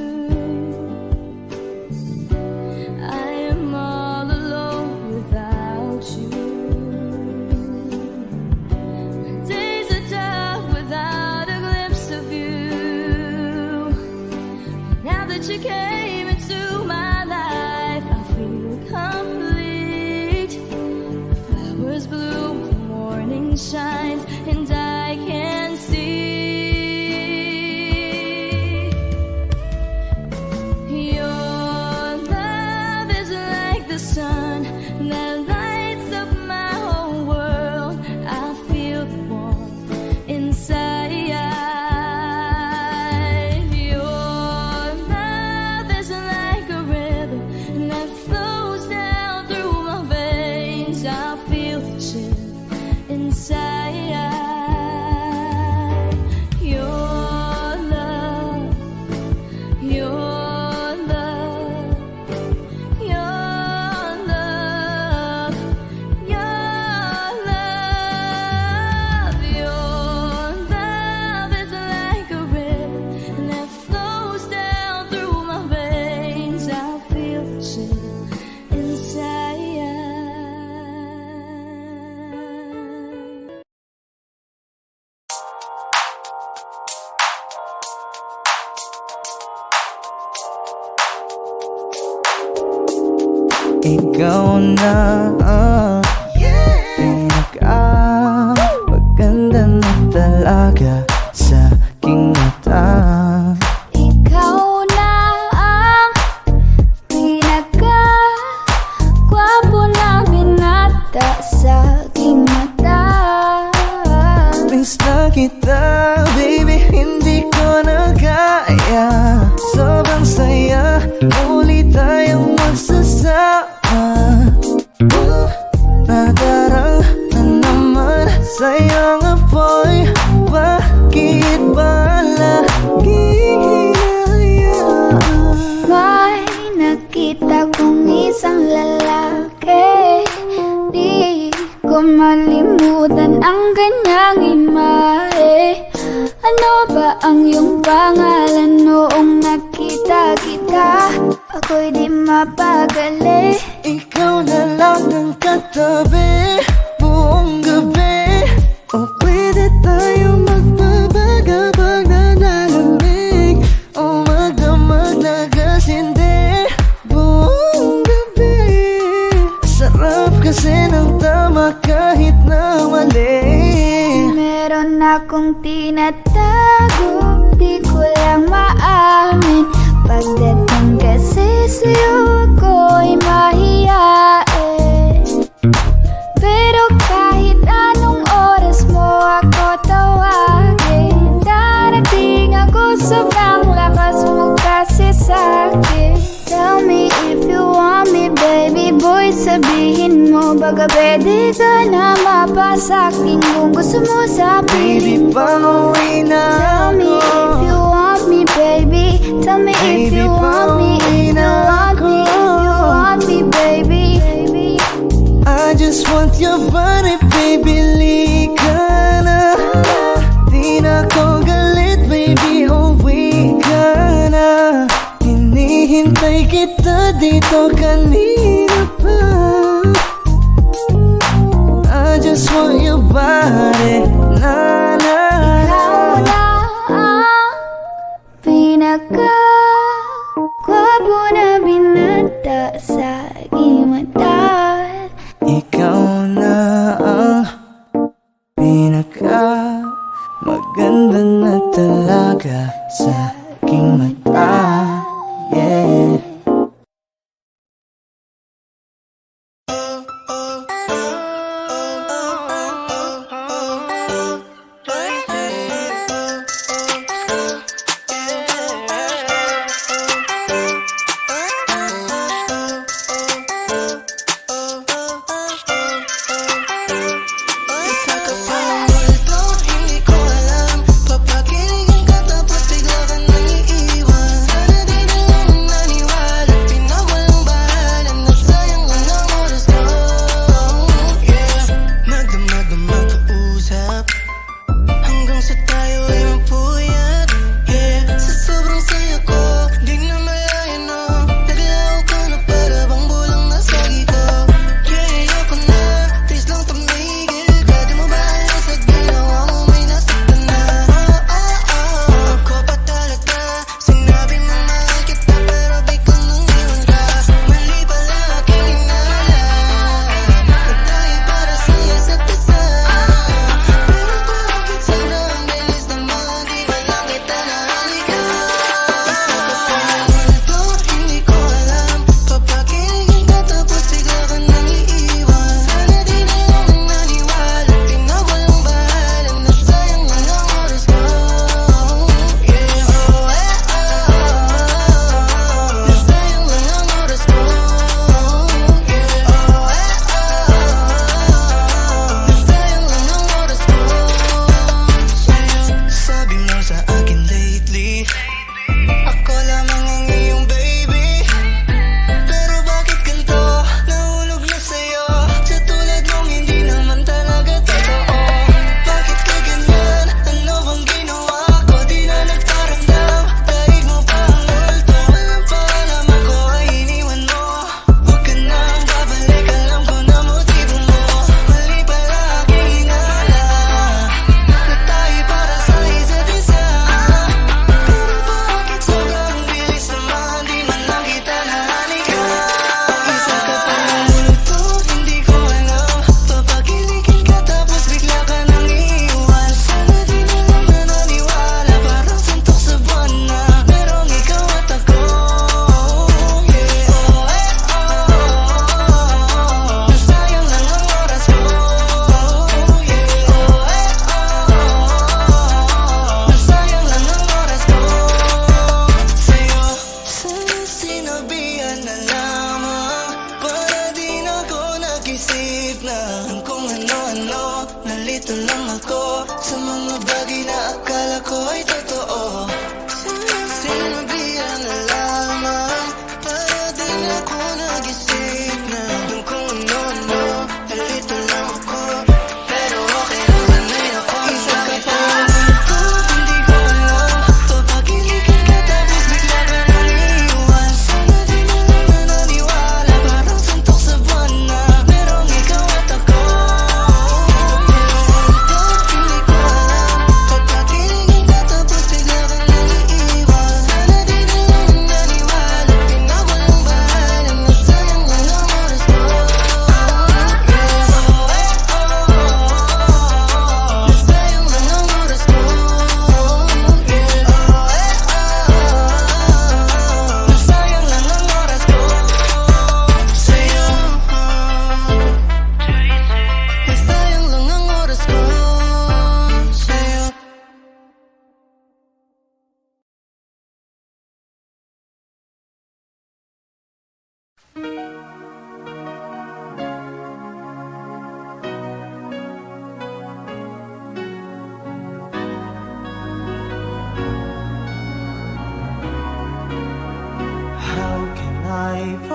I am all alone without you. Days are dark without a glimpse of you. Now that you came into my life, I feel complete. The flowers bloom, the morning shines, and I can see. Your love is like the sun that lights up my whole world. I feel the warmth inside. Your love is like a river that flows down through my veins. I feel the chill inside. Your love, your love, your love, your love. Your love is like a river that flows down through my veins. I feel the chill inside. Ikaw na pinakamaganda na talaga sa aking mata. Ikaw na ang pinaka-gwapo na binata sa aking mata. Miss na kita, baby, hindi ko na kaya. Sobrang saya, muli tayong magsasama. Nadarang na naman sayang apoy. Bakit ba laging hinahayaan? May nakita kong isang lalaki, di ko malimutan ang kanyang imahe. Ano ba ang iyong pangalan noong nakita kita? Ako'y di mapagali. Ikaw na lang ng katabi buong gabi. O pwede tayo magbabaga pag nanalamig. O magdamag na gasindi buong gabi. Sarap kasi ng tama kahit na mali. Meron akong tinatago, di ko lang maamin. Pagdating kasi sa'yo ako'y mahiyain. Pero kahit ano kagabi di ka na mapasaking kung gusto mo sa Baby, akin. pauwi na Tell me if you want me, baby. Tell me if you want me, if you want me, if you want me, baby. I just want your body, baby, lika na. Di na ko galit, baby, uwi ka na. Hinihintay kita dito kanina pa. I just want your body, na na. Ikaw na ang pinaka-gwapo na binata sa aking mata. Ikaw na ang pinaka maganda na talaga sa aking mata. Yeah.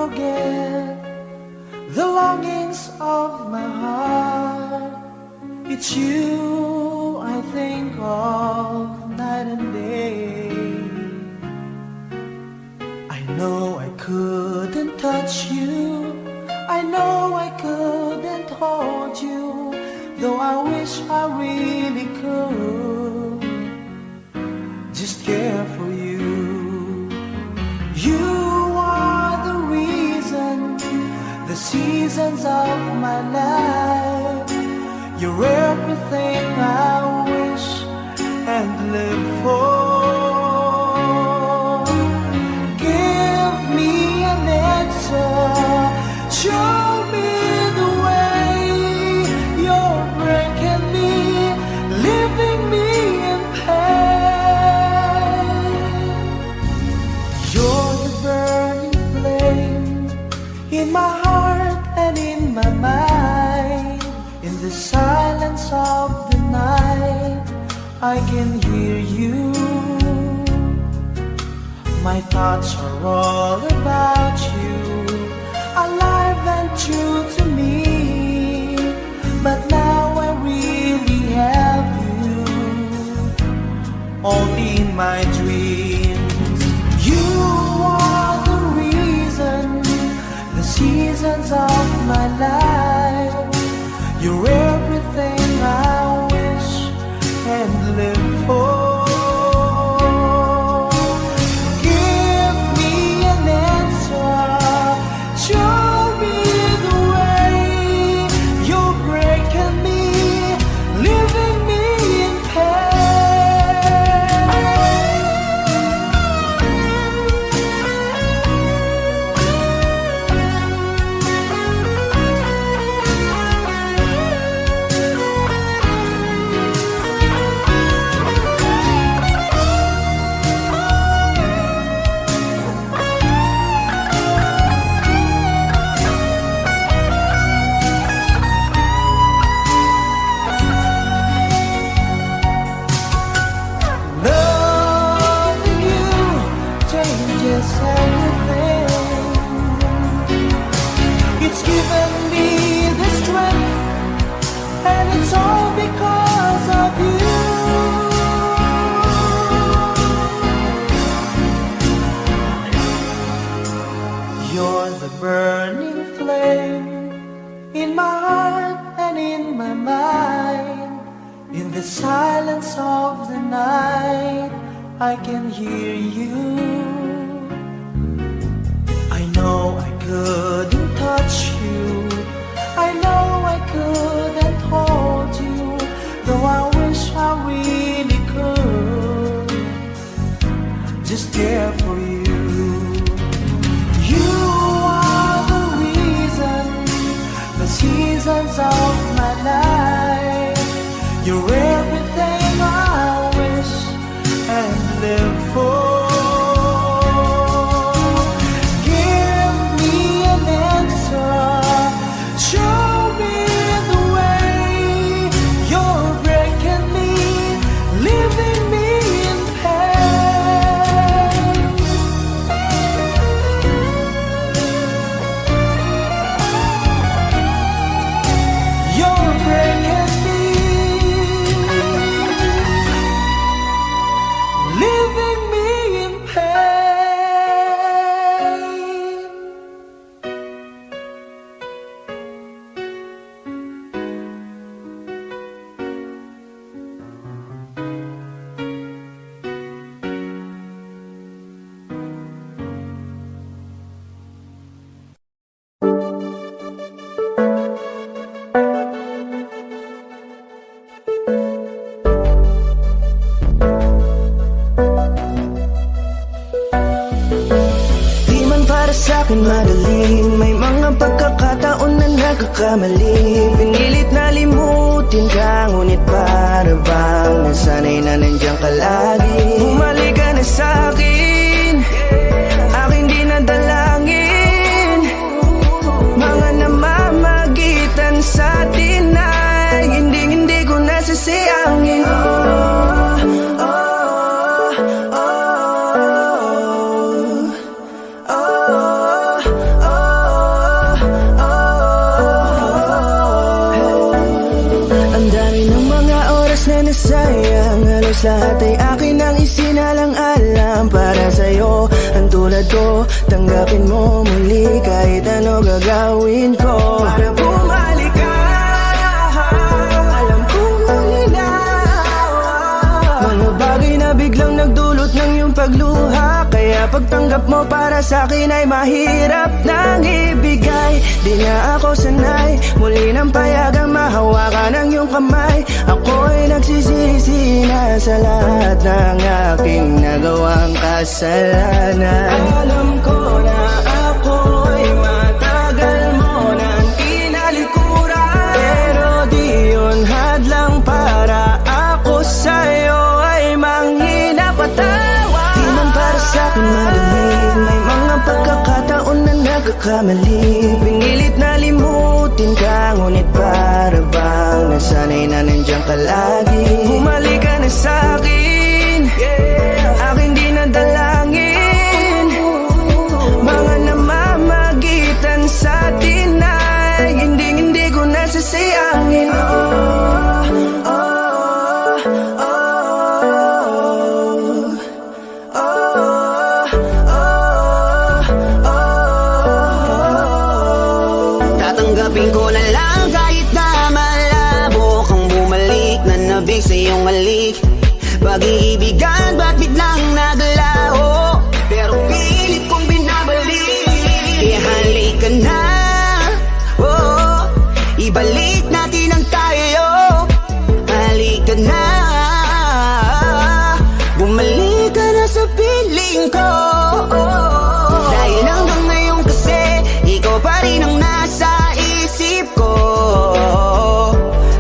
forget the longings of my heart. It's you I think of night and day. I know I couldn't touch you, I know I couldn't hold you, though I wish I really could just care for you. You are the reason, the seasons of my life. You're everything I wish and live for. Give me an answer, show me the way. You're breaking me, leaving me in pain. You're the burning flame in my heart and in my mind. In the silence of the night, I can hear you. My thoughts are all about you, alive and true to me. But now I really have you, only in my dreams. You are the reason, the seasons of my life. You're everything I wish and live for. Give me an answer, show me the way. You're breaking me, leaving me in loving you changes everything. It's given me the strength, and it's all because of you. You're the burning flame in my heart and in my mind. In the silence of the night, I can hear you. I know I couldn't touch you, I know I couldn't hold you, though I wish I really could just care for you. You are the reason, the seasons of my life. You're everything I wish and live for. Give me an answer, show me the way. You're breaking me, leaving me in pain. You're breaking me, leaving me in pain. Di man para sa'kin magaling, may mga pagkakataon na nagkakamali. Pinilit na limutin ka, ngunit para bang nasanay na nandiyan ka lagi. Bumalik ka na sa'kin, aking di nadalangin. Mga namamagitan sa atin ay hindi ko nasasayangin. Oh, na sayang, halos lahat ay akin ang isinalang-alam para sa'yo. Ang tulad ko, tanggapin mo muli kahit ano gagawin ko para bumalik ka. Alam kong malinaw mga bagay na biglang nagdulot ng iyong pagluha, kaya pagtanggap mo para sa'kin ay mahirap nang ibigay. Di na ako sanay, muli nang payagang mahawakan ang iyong kamay. Ako'y nagsisisi na sa lahat ng aking nagawang kasalanan. Alam ko na ako'y matagal mo nang kinalikuran, pero di yun hadlang para ako sa'yo ay manghinapatawan. Di man para sa'kin madali, may mga pagkakataon na nagkakamali. Pinilit na limutin ka, ngunit para bang nasanay na nandiyan ka lagi. Bumalik ka na sa'kin, aking di nadalangin. Mga namamagitan sa atin ay hindi ko nasasayangin. Tatanggapin ko na lang kahit na malabo kang bumalik na nabig sa iyong halik. Pag-iibigan ba't biglang naglaho, pero pilit kong binabalik. Kaya halika na, oh, ibalik natin ang tayo. Halika na, bumalik ka na sa piling ko. Dahil hanggang ngayon kasi ikaw pa rin ang nasa isip ko.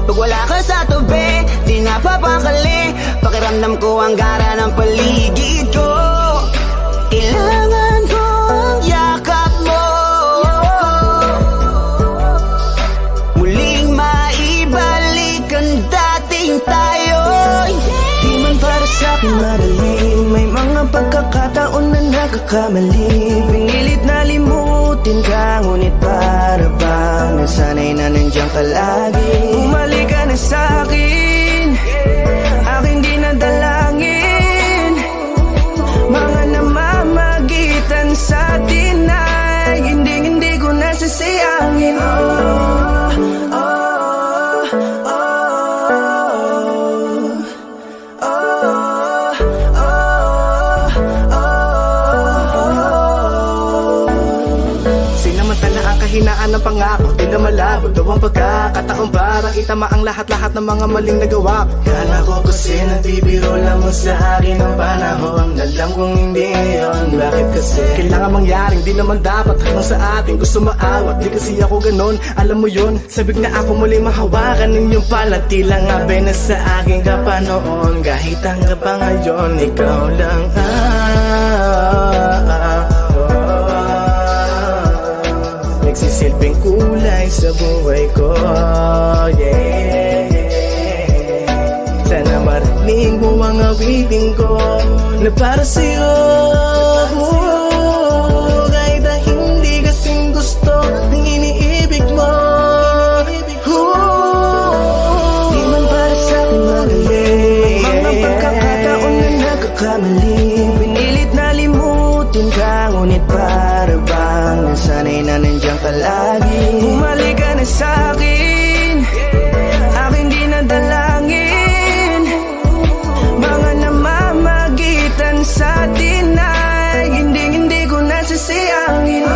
Pag wala ka sa tabi, di napapakali. Pakiramdam ko ang gara ng paligid ko. Kailangan ko ang yakap mo, muling maibalik ang dating tayo. Di man para sa'kin madali, may mga pagkakataon na nagkakamali. Pinilit na limutin ka, ngunit para bang nasanay na nandiyan ka lagi. Bumalik ka na sa'kin, aking di nadalangin. Mga namamagitan sa atin ay hindi ko nasasayangin. Sinamantala ang kahinaan ng pangako, di na malabo daw ang pagkakataon para itama ang lahat-lahat ng mga maling nagawa ko. Kala ko kasi nagbibiro lamang sa akin ang panahon, alam kong hindi yun. Bakit kasi kailangan mangyaring di naman dapat hanggang sa atin gusto maawat. Di kasi ako ganon, alam mo yun. Sabik na ako muli mahawakan ng iyong palad, tila nga na sa akin ka pa noon. Kahit hanggang pa ngayon, ikaw lang nagsisilbing kulay sa buhay ko, yeah. Sana marinig mo ang awitin ko na para sa'yo. Kahit na hindi kasing gusto ng iniibig mo. Di man para sa'kin madali, mga pagkakataon na nagkakamali. Pinilit na limutin ka, ngunit para bang nasanay na nandiyan ka lagi. Bumalik ka na sa'kin, aking di nadalangin. Mga namamagitan sa atin ay hindi ko nasasayangin. Hindi ko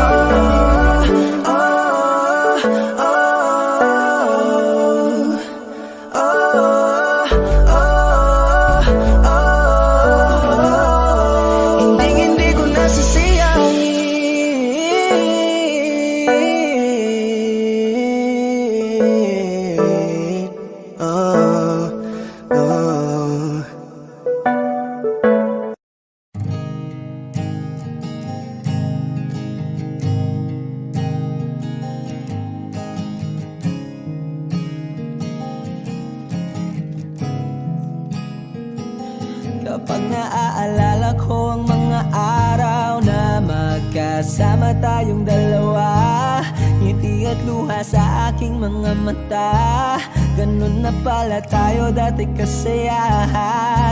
Kapag naaalala ko ang mga araw na magkasama tayong dalawa, ngiti at luha sa aking mga mata. Ganun na pala tayo dati kasaya,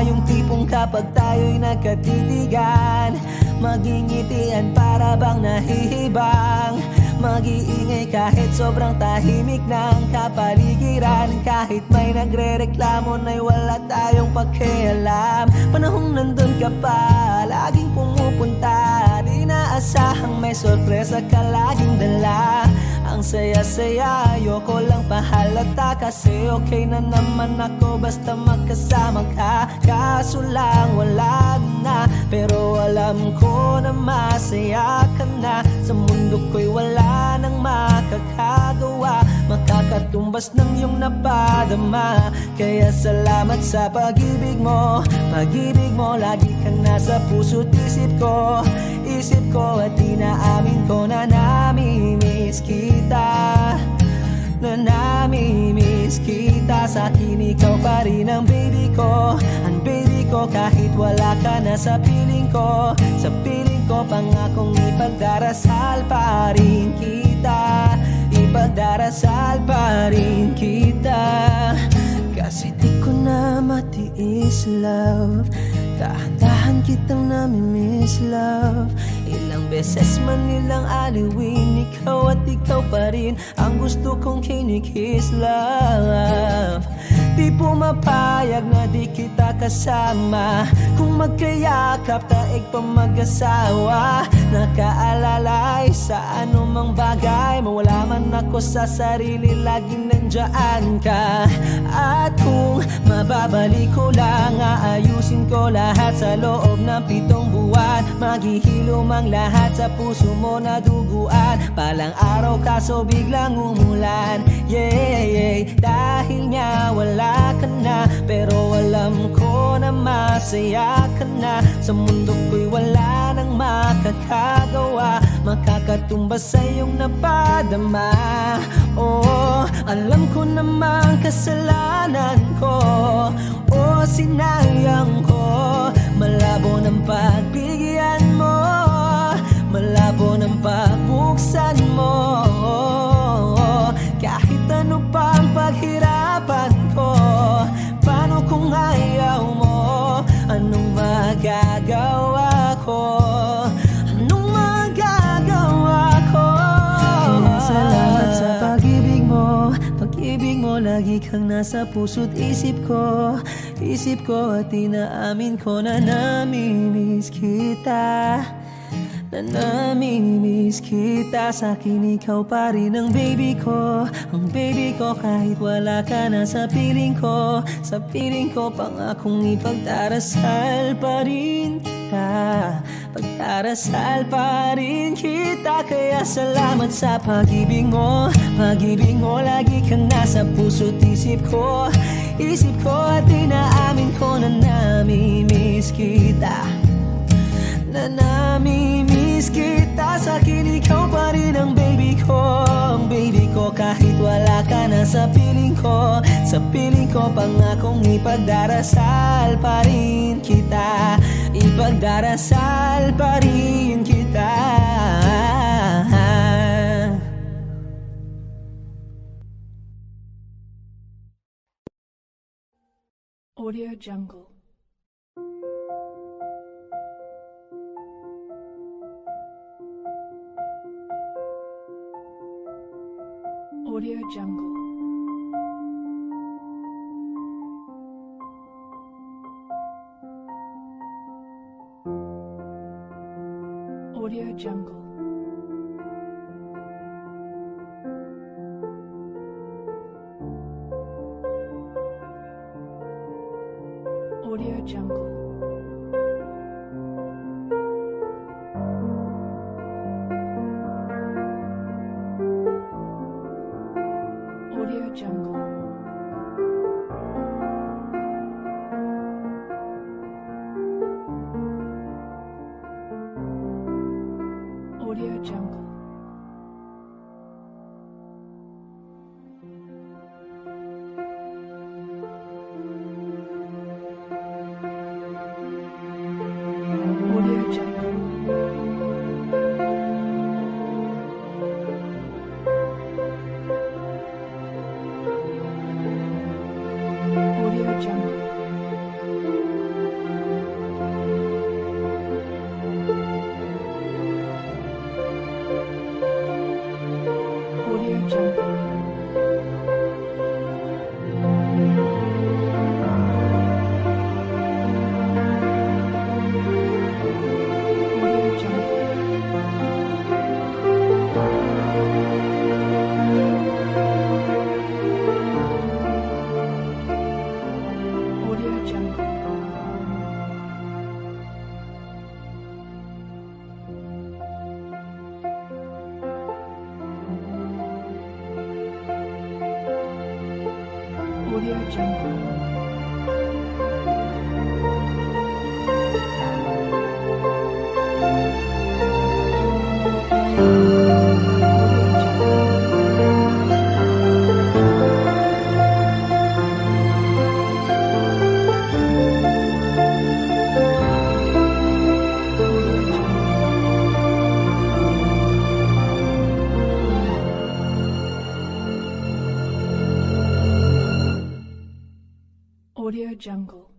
yung tipong kapag tayo'y nagkatitigan, magingitian para bang nahihibang, mag-iingay kahit sobrang tahimik ng kapaligiran. Kahit may nagre-reklamo na'y wala tayong pakialam. Panahong nandun ka pa, laging pumupunta, di naasahang may sorpresa ka laging dala. Ang saya-saya, ayoko lang pahalata, kasi okay na naman ako basta magkasama ka. Kaso lang wala na, pero alam ko na masaya ka na. Sa mundo ko'y wala nang makakagawa, makakatumbas ng iyong napadama. Kaya salamat sa pag-ibig mo, pag-ibig mo. Lagi kang nasa puso't isip ko, isip ko. At inaamin ko na namimiss kita, na namimiss kita. Sa akin ikaw pa rin ang baby ko, ang baby ko. Kahit wala ka na sa piling ko, sa piling ko, pangakong ipagdarasal pa rin kita, ipagdarasal pa rin kita. Kasi di ko na matiis, love, dahan-dahan kitang namimiss, love. Ilang beses man nilang aliwin, ikaw at ikaw pa rin ang gusto kong kinikiss, love. Di pumapayag na di kita kasama, kung magkayakap taig pa mag-asawa. Nakaalalay sa anumang bagay, mawala man ako sa sarili, laging nandyan ka. At kung mababalik ko lang, aayusin ko lahat sa loob ng 7 buwan. Maghihilom ang lahat sa puso mo na duguan. Palang araw kaso biglang umulan, yeah, yeah. Dahil nga wala ka na, pero alam ko na masaya ka na. Sa mundo ko'y wala nang makakagawa, makakatumbas sa iyong napadama. Oh, alam ko namang kasalanan ko, oh, sinayang ko. Malabo ng pagbigyan mo, malabo ng pagbuksan mo. Kahit ano pa ang paghirapan ko, paano kung ayaw mo? Anong magagawa ko? Anong magagawa ko? Kaya salamat sa pag-ibig mo, pag-ibig mo. Lagi kang nasa puso't isip ko, isip ko. At inaamin ko na namimiss kita, na namimiss kita. Sa akin ikaw pa rin ang baby ko, ang baby ko. Kahit wala ka na sa piling ko, sa piling ko, pangakong ipagdarasal pa rin kita, pagdarasal pa rin kita. Kaya salamat sa pag-ibig mo, pag-ibig mo. Lagi kang nasa puso't isip ko, isip ko. At inaamin ko na namimiss kita, na namimiss kita. Sa akin ikaw pa rin ang baby ko, ang baby ko. Kahit wala ka na sa piling ko, sa piling ko, pangakong ipagdarasal pa rin kita, ipagdarasal pa rin kita. Audio Jungle. Audio Jungle. Audio Jungle. Audio Jungle. Audio Jungle. Audio Jungle. Audio Jungle.